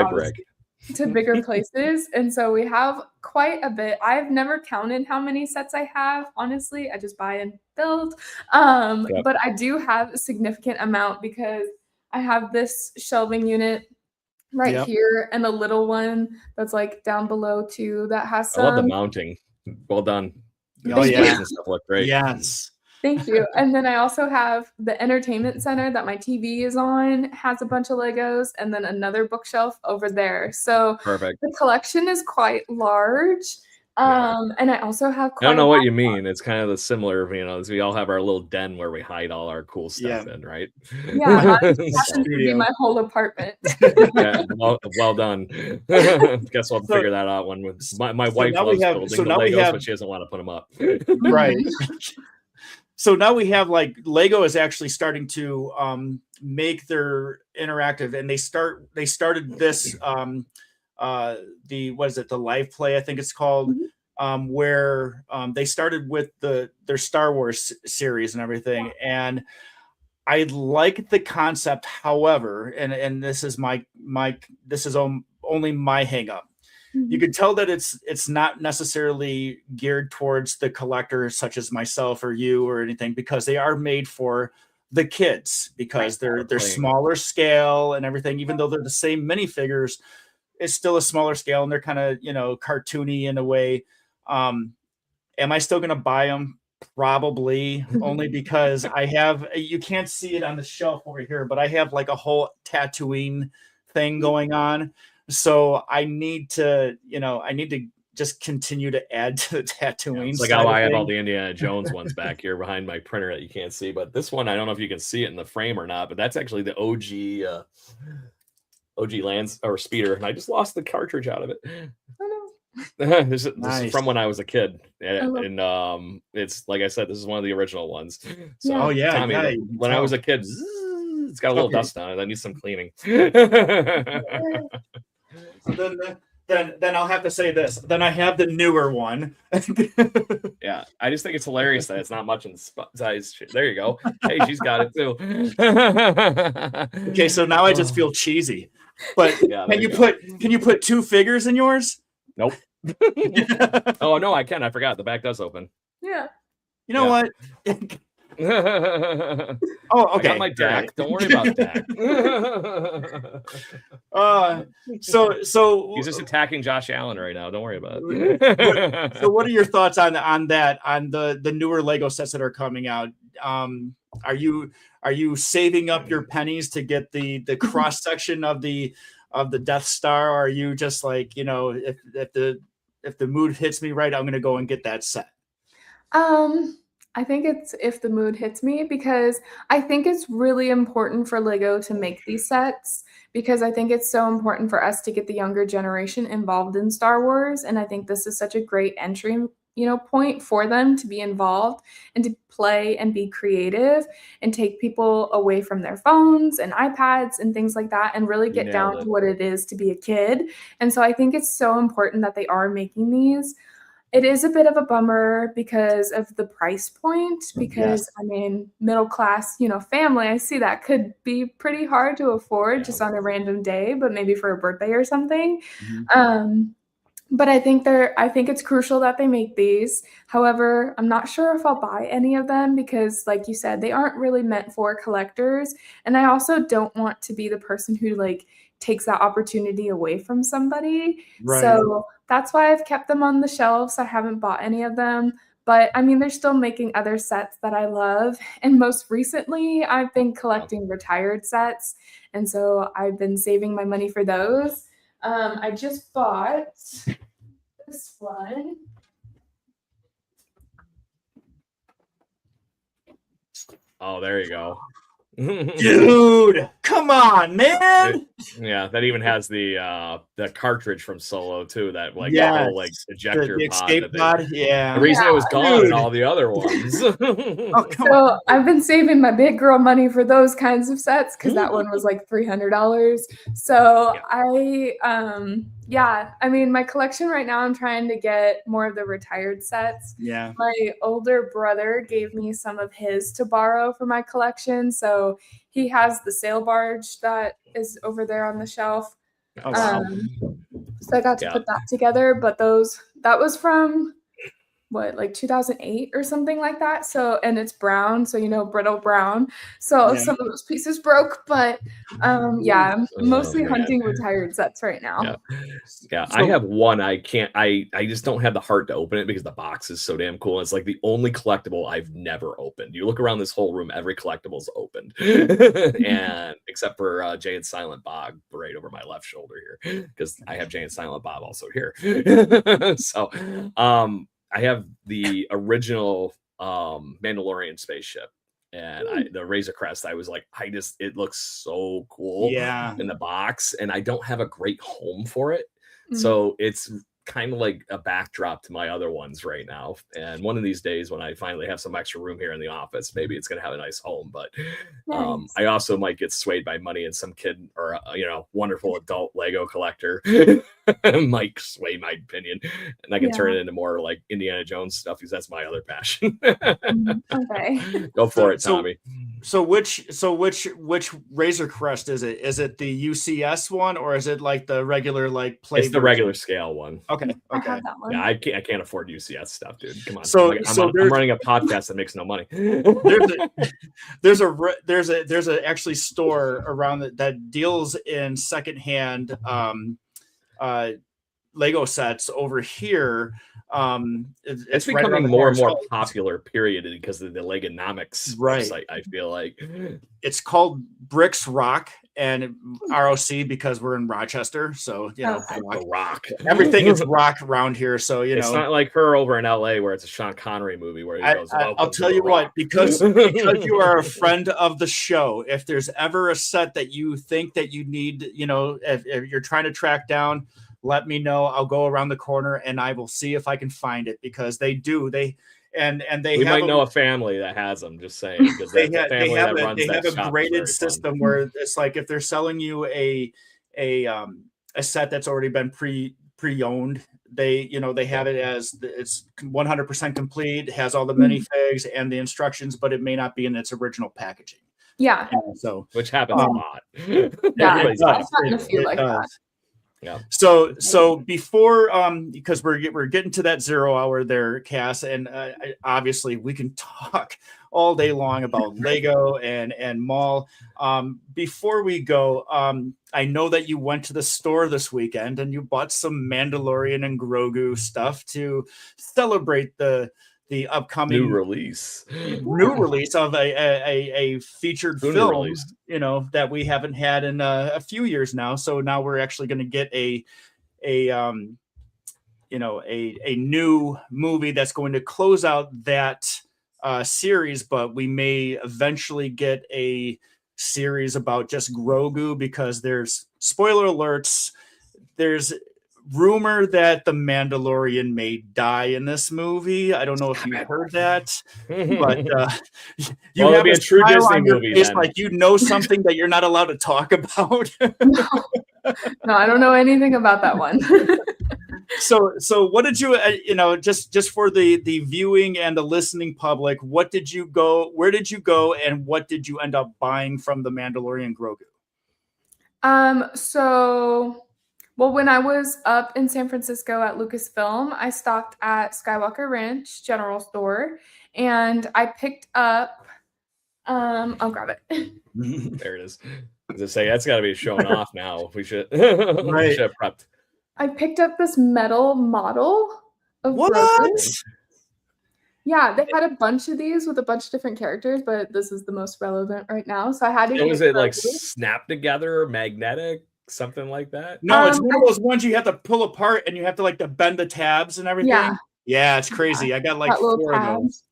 Speaker 4: to bigger places, and so we have quite a bit. I've never counted how many sets I have, honestly. I just buy and build. But I do have a significant amount because I have this shelving unit right here, and a little one that's like down below too that has some.
Speaker 3: I love the mounting. Well done.
Speaker 1: Oh yeah,
Speaker 3: stuff look great.
Speaker 1: Yes.
Speaker 4: Thank you. And then I also have the entertainment center that my TV is on, has a bunch of Legos, and then another bookshelf over there. So
Speaker 3: perfect.
Speaker 4: The collection is quite large. And I also have
Speaker 3: I don't know what you mean. It's kind of the similar, as we all have our little den where we hide all our cool stuff in, right?
Speaker 4: Yeah, it happens to be my whole apartment.
Speaker 3: Well done. Guess I'll figure that out when my wife loves building the Legos, but she doesn't want to put them up.
Speaker 1: Right. So now we have like Lego is actually starting to make their interactive, and they started this the live play, I think it's called, where they started with their Star Wars series and everything. And I like the concept, however, and this is only my hang up. You can tell that it's not necessarily geared towards the collector such as myself or you or anything, because they are made for the kids, because they're smaller scale and everything. Even though they're the same minifigures, it's still a smaller scale, and they're kind of cartoony in a way. Am I still going to buy them? Probably, only because I have, you can't see it on the shelf over here, but I have like a whole Tatooine thing going on. So I need to just continue to add to the Tatooine.
Speaker 3: It's like how I have all the Indiana Jones ones back here behind my printer that you can't see. But this one, I don't know if you can see it in the frame or not, but that's actually the OG Lance or Speeder, and I just lost the cartridge out of it. This is from when I was a kid, and it's like I said, this is one of the original ones. So Tommy, when I was a kid, it's got a little dust on it. I need some cleaning.
Speaker 1: Then I'll have to say this. Then I have the newer one.
Speaker 3: Yeah, I just think it's hilarious that it's not much in size. There you go. Hey, she's got it too.
Speaker 1: Okay, so now I just feel cheesy. But can you put two figures in yours?
Speaker 3: Nope. Oh no, I can. I forgot. The back does open.
Speaker 4: Yeah.
Speaker 1: You know what? Oh, okay.
Speaker 3: I got my DAC. Don't worry about that.
Speaker 1: So
Speaker 3: he's just attacking Josh Allen right now. Don't worry about it.
Speaker 1: So what are your thoughts on that, on the newer Lego sets that are coming out? Are you saving up your pennies to get the cross section of the Death Star? Or are you just like, if the mood hits me right, I'm going to go and get that set?
Speaker 4: I think it's if the mood hits me, because I think it's really important for Lego to make these sets, because I think it's so important for us to get the younger generation involved in Star Wars. And I think this is such a great entry, point for them to be involved and to play and be creative and take people away from their phones and iPads and things like that, and really get down to what it is to be a kid. And so I think it's so important that they are making these. It is a bit of a bummer because of the price point, because I mean, middle class, family, I see that could be pretty hard to afford just on a random day, but maybe for a birthday or something. But I think it's crucial that they make these. However, I'm not sure if I'll buy any of them because, like you said, they aren't really meant for collectors. And I also don't want to be the person who takes that opportunity away from somebody. Right. So that's why I've kept them on the shelves. I haven't bought any of them. But I mean, they're still making other sets that I love. And most recently, I've been collecting retired sets. And so I've been saving my money for those. I just bought this one.
Speaker 3: Oh, there you go.
Speaker 1: Dude, come on, man.
Speaker 3: Yeah, that even has the cartridge from Solo too. That like
Speaker 1: Yes.
Speaker 3: the whole like ejector
Speaker 1: the
Speaker 3: pod.
Speaker 1: escape pod. Yeah.
Speaker 3: The reason it was gone
Speaker 1: Dude.
Speaker 3: in all the other ones.
Speaker 1: Oh, come
Speaker 4: So
Speaker 1: on.
Speaker 4: I've been saving my big girl money for those kinds of sets because that one was like $300. So I mean, my collection right now, I'm trying to get more of the retired sets.
Speaker 1: Yeah.
Speaker 4: My older brother gave me some of his to borrow for my collection. So he has the sail barge that is over there on the shelf.
Speaker 1: Oh, wow.
Speaker 4: So I got to put that together, but that was from like 2008 or something like that. So, and it's brown, so brittle brown. So some of those pieces broke, but I'm mostly hunting retired sets right now.
Speaker 3: Yeah. I have one. I just don't have the heart to open it because the box is so damn cool. It's like the only collectible I've never opened. You look around this whole room, every collectible is opened, and except for Jay and Silent Bob right over my left shoulder here, because I have Jay and Silent Bob also here. So, I have the original Mandalorian spaceship and the Razor Crest. I was like, it looks so cool in the box, and I don't have a great home for it. So it's kind of like a backdrop to my other ones right now. And one of these days when I finally have some extra room here in the office, maybe it's going to have a nice home. But I also might get swayed by money, and some kid or wonderful adult Lego collector might sway my opinion, and I can turn it into more like Indiana Jones stuff, because that's my other passion.
Speaker 4: Okay,
Speaker 3: go for it, Tommy.
Speaker 1: So which Razor Crest is it? Is it the UCS one, or is it like the regular like play?
Speaker 3: It's the regular scale one.
Speaker 1: Okay.
Speaker 4: I have that one.
Speaker 3: Yeah, I can't afford UCS stuff, dude. Come on.
Speaker 1: So
Speaker 3: I'm running a podcast that makes no money.
Speaker 1: there's a actually store around that deals in secondhand Lego sets over here.
Speaker 3: It's becoming more and more popular, period, because of the Legonomics website. I feel like
Speaker 1: it's called Bricks Rock, and ROC because we're in Rochester, so
Speaker 3: rock.
Speaker 1: Everything is rock around here. So
Speaker 3: it's not like her over in LA where it's a Sean Connery movie where he goes.
Speaker 1: I'll tell you what, because you are a friend of the show. If there's ever a set that you think that you need, if you're trying to track down, let me know. I'll go around the corner and I will see if I can find it, because they do. We might
Speaker 3: know a family that has them. Just saying, because they have
Speaker 1: a graded system where it's like if they're selling you a set that's already been pre-owned, they have it as it's 100% complete, has all the minifigs and the instructions, but it may not be in its original packaging.
Speaker 4: Yeah.
Speaker 3: So which happens a lot.
Speaker 4: Yeah, I've gotten a few like that.
Speaker 1: Yeah. So before, because we're getting to that 0 hour there, Cass, and obviously we can talk all day long about Lego and Maul. Before we go, I know that you went to the store this weekend and you bought some Mandalorian and Grogu stuff to celebrate the upcoming
Speaker 3: new release
Speaker 1: of a featured film, that we haven't had in a few years now. So now we're actually going to get a new movie that's going to close out that series, but we may eventually get a series about just Grogu, because there's spoiler alerts. There's rumor that the Mandalorian may die in this movie. I don't know if you heard that, but you have a true Disney movie. It's like something that you're not allowed to talk about.
Speaker 4: No, I don't know anything about that one.
Speaker 1: So what did you just for the viewing and the listening public, where did you go, and what did you end up buying from the Mandalorian Grogu?
Speaker 4: Well, when I was up in San Francisco at Lucasfilm, I stopped at Skywalker Ranch General Store, and I picked up. I'll grab it.
Speaker 3: There it is. As I say, that's got to be showing off now. We should. We should have prepped.
Speaker 4: I picked up this metal model of
Speaker 1: what?
Speaker 4: Grogu. Yeah, they had a bunch of these with a bunch of different characters, but this is the most relevant right now. So I had to.
Speaker 3: Was it like snap together, magnetic? Something like that?
Speaker 1: No, it's one of those ones you have to pull apart and you have to to bend the tabs and everything. Yeah, it's crazy. I got like 4 of those.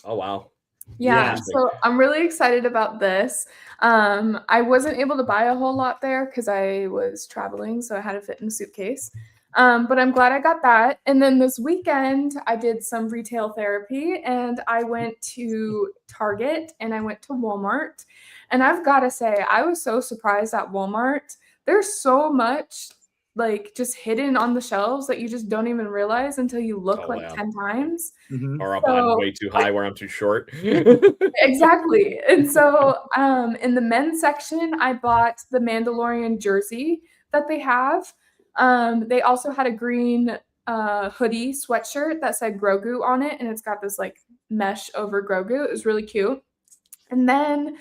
Speaker 3: Oh wow.
Speaker 4: Yeah, so I'm really excited about this. I wasn't able to buy a whole lot there because I was traveling, so I had to fit in a suitcase. But I'm glad I got that. And then this weekend, I did some retail therapy and I went to Target and I went to Walmart. And I've got to say, I was so surprised at Walmart. There's so much like just hidden on the shelves that you just don't even realize until you look 10 times.
Speaker 3: Or up on way too high where I'm too short.
Speaker 4: Exactly. And so in the men's section, I bought the Mandalorian jersey that they have. They also had a green hoodie sweatshirt that said Grogu on it, and it's got this like mesh over Grogu. It was really cute. And then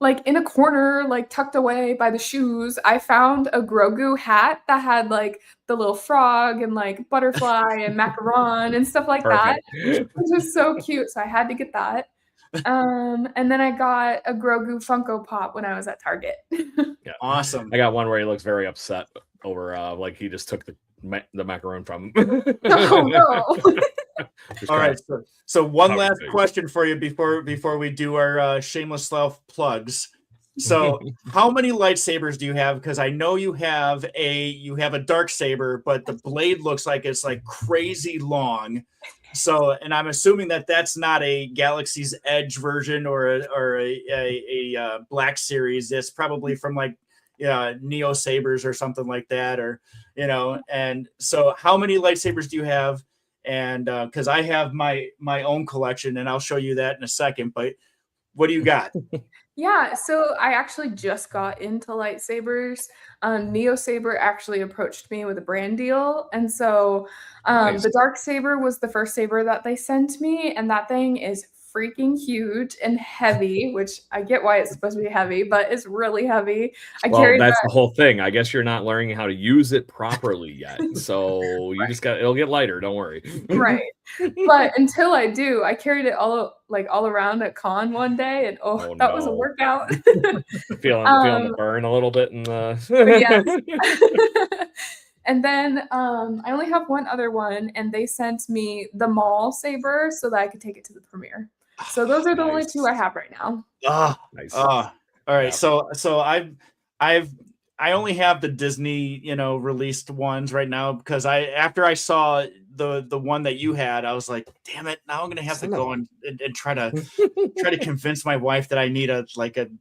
Speaker 4: like in a corner, like tucked away by the shoes, I found a Grogu hat that had like the little frog and like butterfly and macaron and stuff like that, which was so cute. So I had to get that. And then I got a Grogu Funko Pop when I was at Target.
Speaker 1: Awesome.
Speaker 3: I got one where he looks very upset over like he just took the macaron from.
Speaker 4: Oh no.
Speaker 1: All right, so one last question for you before we do our shameless self plugs. So, how many lightsabers do you have? Because I know you have a dark saber, but the blade looks like it's like crazy long. So, and I'm assuming that that's not a Galaxy's Edge version or a Black Series. It's probably from like Neo Sabers or something like that, or And so, how many lightsabers do you have? And because I have my own collection, and I'll show you that in a second. But what do you got?
Speaker 4: Yeah, so I actually just got into lightsabers. Neo Saber actually approached me with a brand deal, and so
Speaker 3: Nice.
Speaker 4: the dark saber was the first saber that they sent me, and that thing is freaking huge and heavy, which I get why it's supposed to be heavy, but it's really heavy.
Speaker 3: That's the whole thing. I guess you're not learning how to use it properly yet. So you just it'll get lighter, don't worry.
Speaker 4: Right. But until I do, I carried it all around at con one day, and that was a workout.
Speaker 3: feeling the burn a little bit in the
Speaker 4: yes. And then I only have one other one, and they sent me the Maul saber so that I could take it to the premiere. So those are the only two I have right now.
Speaker 3: Nice.
Speaker 1: All right. Yeah. So I only have the Disney, released ones right now because after I saw the one that you had, I was like, damn it, now I'm gonna have to go and try to convince my wife that I need a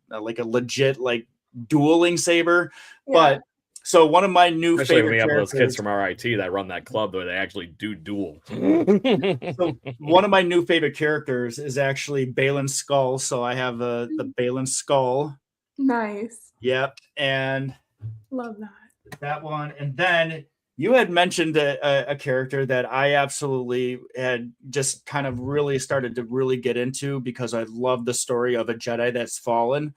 Speaker 1: legit like dueling saber. Yeah. But so one of my new
Speaker 3: Especially
Speaker 1: favorite
Speaker 3: when we have those kids from RIT that run that club where they actually do duel.
Speaker 1: So one of my new favorite characters is actually Balin's Skull. So I have the Balin's Skull.
Speaker 4: Nice.
Speaker 1: Yep. And
Speaker 4: love
Speaker 1: that one. And then you had mentioned a character that I absolutely had just kind of really started to really get into because I love the story of a Jedi that's fallen.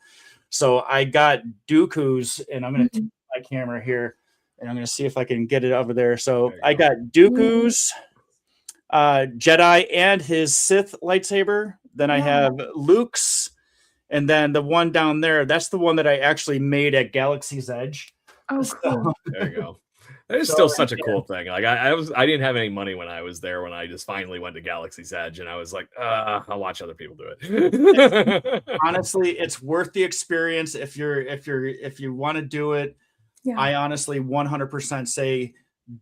Speaker 1: So I got Dooku's, and I'm going to take my camera here, and I'm going to see if I can get it over there. So I got Dooku's Jedi and his Sith lightsaber. Then I have Luke's, and then the one down there, that's the one that I actually made at Galaxy's Edge.
Speaker 4: Oh, cool.
Speaker 3: There you go. It's still such a cool thing. Like I didn't have any money when I was there when I just finally went to Galaxy's Edge, and I was like, I'll watch other people do it.
Speaker 1: Honestly, it's worth the experience if you want to do it. Yeah. I honestly 100% say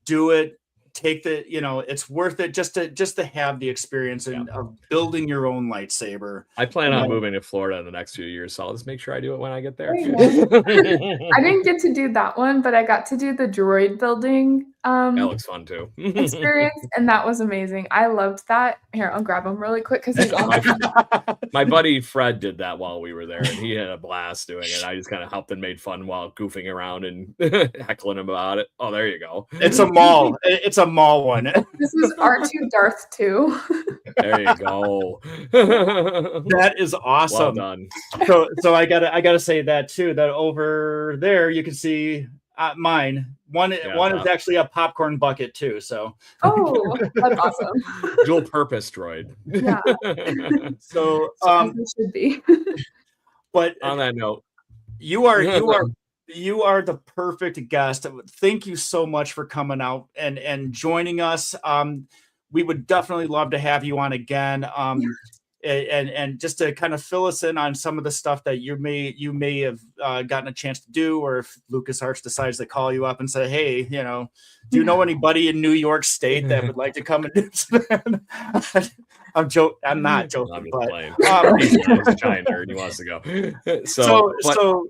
Speaker 1: do it. Take it's worth it just to have the experience of building your own lightsaber.
Speaker 3: I plan on moving to Florida in the next few years, so I'll just make sure I do it when I get there.
Speaker 4: I didn't get to do that one, but I got to do the droid building
Speaker 3: that looks fun too.
Speaker 4: experience, and that was amazing. I loved that. Here, I'll grab him really quick because he's on
Speaker 3: my buddy Fred did that while we were there, and he had a blast doing it. I just kind of helped and made fun while goofing around and heckling him about it. Oh, there you go.
Speaker 1: It's a Maul. It's a Maul one.
Speaker 4: This is R2 Darth 2.
Speaker 3: There you go.
Speaker 1: That is awesome.
Speaker 3: Well done.
Speaker 1: So I gotta say that too. That over there you can see mine. One is actually a popcorn bucket too. So
Speaker 4: that's awesome.
Speaker 3: Dual purpose droid.
Speaker 4: Yeah.
Speaker 1: So
Speaker 4: it should be.
Speaker 1: But
Speaker 3: on that note,
Speaker 1: you are the perfect guest. Thank you so much for coming out and joining us. We would definitely love to have you on again. and just to kind of fill us in on some of the stuff that you may have gotten a chance to do, or if LucasArts decides to call you up and say, hey, do you know anybody in New York State that would like to come and do something? I'm not joking, but
Speaker 3: he's a giant nerd. He wants to go.
Speaker 1: So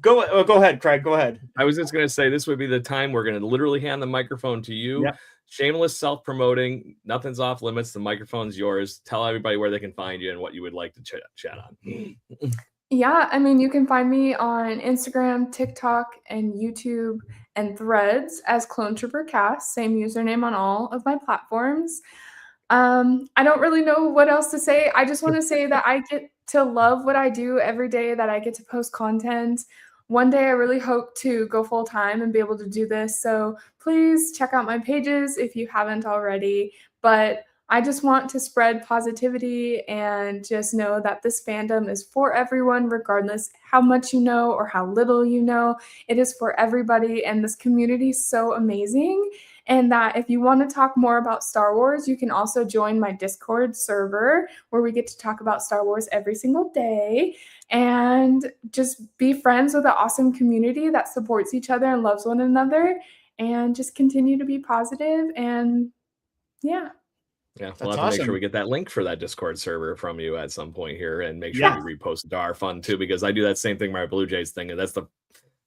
Speaker 1: go ahead, Craig. Go ahead.
Speaker 3: I was just going to say this would be the time we're going to literally hand the microphone to you.
Speaker 1: Yep.
Speaker 3: Shameless self-promoting. Nothing's off limits. The microphone's yours. Tell everybody where they can find you and what you would like to chat on.
Speaker 4: Yeah, I mean, you can find me on Instagram, TikTok, and YouTube and Threads as CloneTrooperCass. Same username on all of my platforms. I don't really know what else to say. I just want to say that I get to love what I do every day, that I get to post content. One day I really hope to go full time and be able to do this. So please check out my pages if you haven't already. But I just want to spread positivity and just know that this fandom is for everyone, regardless how much you know or how little you know. It is for everybody. And this community is so amazing. And that if you want to talk more about Star Wars, you can also join my Discord server where we get to talk about Star Wars every single day and just be friends with an awesome community that supports each other and loves one another, and just continue to be positive. And yeah.
Speaker 3: Yeah, we'll have to make sure we get that link for that Discord server from you at some point here, and make sure we repost it to our fun too, because I do that same thing with my Blue Jays thing, and that's the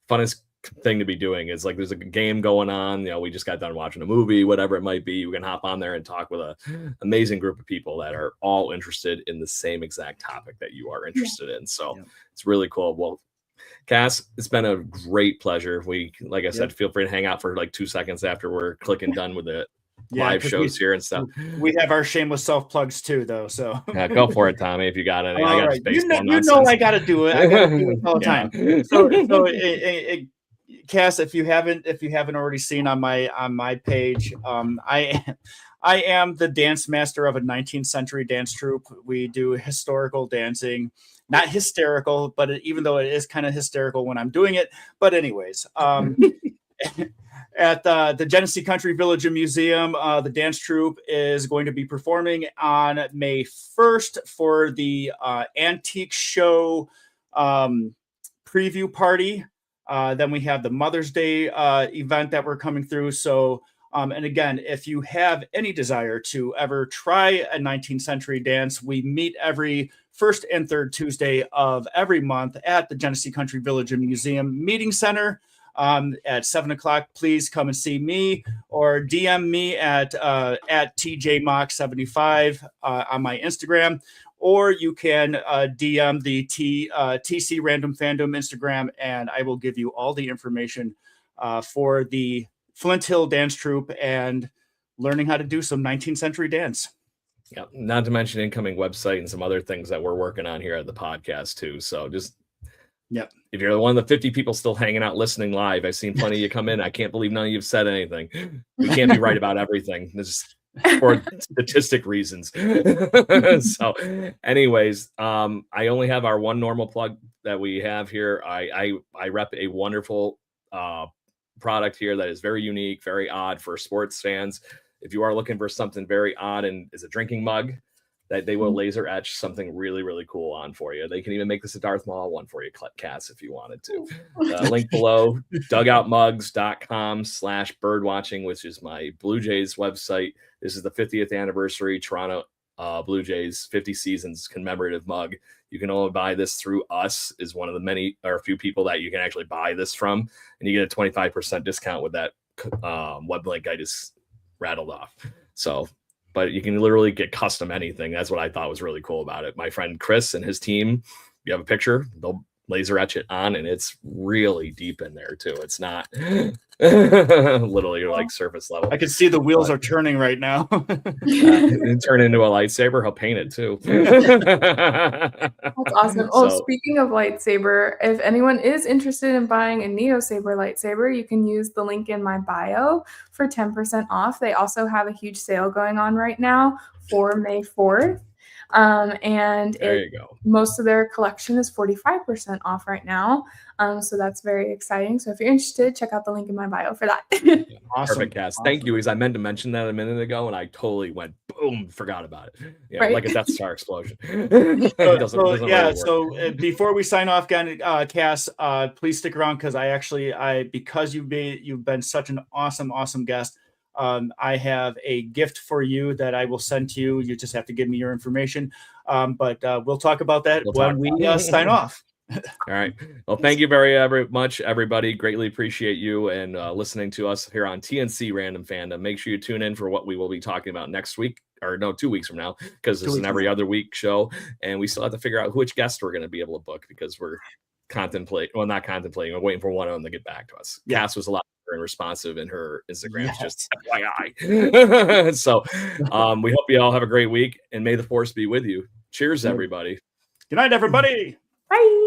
Speaker 3: funnest thing to be doing. Is like there's a game going on, we just got done watching a movie, whatever it might be. You can hop on there and talk with an amazing group of people that are all interested in the same exact topic that you are interested in. So it's really cool. Well, Cass, it's been a great pleasure. Like I said, feel free to hang out for like 2 seconds after we're clicking done with it. Live shows here and stuff.
Speaker 1: We have our shameless self plugs too, though. So
Speaker 3: go for it, Tommy. If you got any, I got space.
Speaker 1: I got to do it. I got to do it all the time. So Cass, if you haven't already seen on my page, I am the dance master of a 19th century dance troupe. We do historical dancing, not hysterical, but even though it is kind of hysterical when I'm doing it. But anyways, at the Genesee Country Village and Museum, the dance troupe is going to be performing on May 1st for the antique show preview party. Then we have the Mother's Day event that we're coming through. So, and again, if you have any desire to ever try a 19th century dance, we meet every first and third Tuesday of every month at the Genesee Country Village and Museum Meeting Center. At 7:00, please come and see me, or DM me at TJMock75 on my Instagram, or you can DM the T C Random Fandom Instagram, and I will give you all the information for the Flint Hill Dance Troupe and learning how to do some 19th century dance.
Speaker 3: Yeah, not to mention incoming website and some other things that we're working on here at the podcast too. So just if you're one of the 50 people still hanging out listening live, I've seen plenty of you come in. I can't believe none of you have said anything. We can't be right about everything. This is for statistic reasons. So anyways, I only have our one normal plug that we have here. I rep a wonderful product here that is very unique, very odd for sports fans. If you are looking for something very odd and is a drinking mug, that they will laser etch something really, really cool on for you. They can even make this a Darth Maul one for you, Cass, if you wanted to. Link below, dugoutmugs.com/birdwatching, which is my Blue Jays website. This is the 50th anniversary Toronto Blue Jays 50 seasons commemorative mug. You can only buy this through us, is one of the many or a few people that you can actually buy this from, and you get a 25% discount with that web link I just rattled off. So, but you can literally get custom anything. That's what I thought was really cool about it. My friend Chris and his team, you have a picture, they'll laser etch it on, and it's really deep in there too. It's not literally like surface level.
Speaker 1: I can see the wheels are turning right now.
Speaker 3: Turn into a lightsaber. He'll paint it too.
Speaker 4: That's awesome. Oh, speaking of lightsaber, if anyone is interested in buying a Neo Saber lightsaber, you can use the link in my bio for 10% off. They also have a huge sale going on right now for May 4th. And
Speaker 3: There you go.
Speaker 4: most of their collection is 45% off right now. So that's very exciting. So if you're interested, check out the link in my bio for that.
Speaker 1: Awesome.
Speaker 3: Perfect, Cass. Thank you. Because I meant to mention that a minute ago, and I totally went boom, forgot about it. Yeah,
Speaker 4: Right.
Speaker 3: like a Death Star explosion.
Speaker 1: So before we sign off, again, Cass, please stick around because you've been such an awesome guest. I have a gift for you that I will send to you. You just have to give me your information. But we'll talk about that when we sign off.
Speaker 3: All right. Well, thank you very much, everybody. Greatly appreciate you and listening to us here on TNC Random Fandom. Make sure you tune in for what we will be talking about next week, or no, 2 weeks from now, because this is an every other week show, and we still have to figure out which guest we're going to be able to book because we're not contemplating. We're waiting for one of them to get back to us. Cass was a lot and responsive in her Instagram, just FYI. So we hope you all have a great week, and may the force be with you. Cheers, everybody.
Speaker 1: Good night, everybody.
Speaker 4: Bye.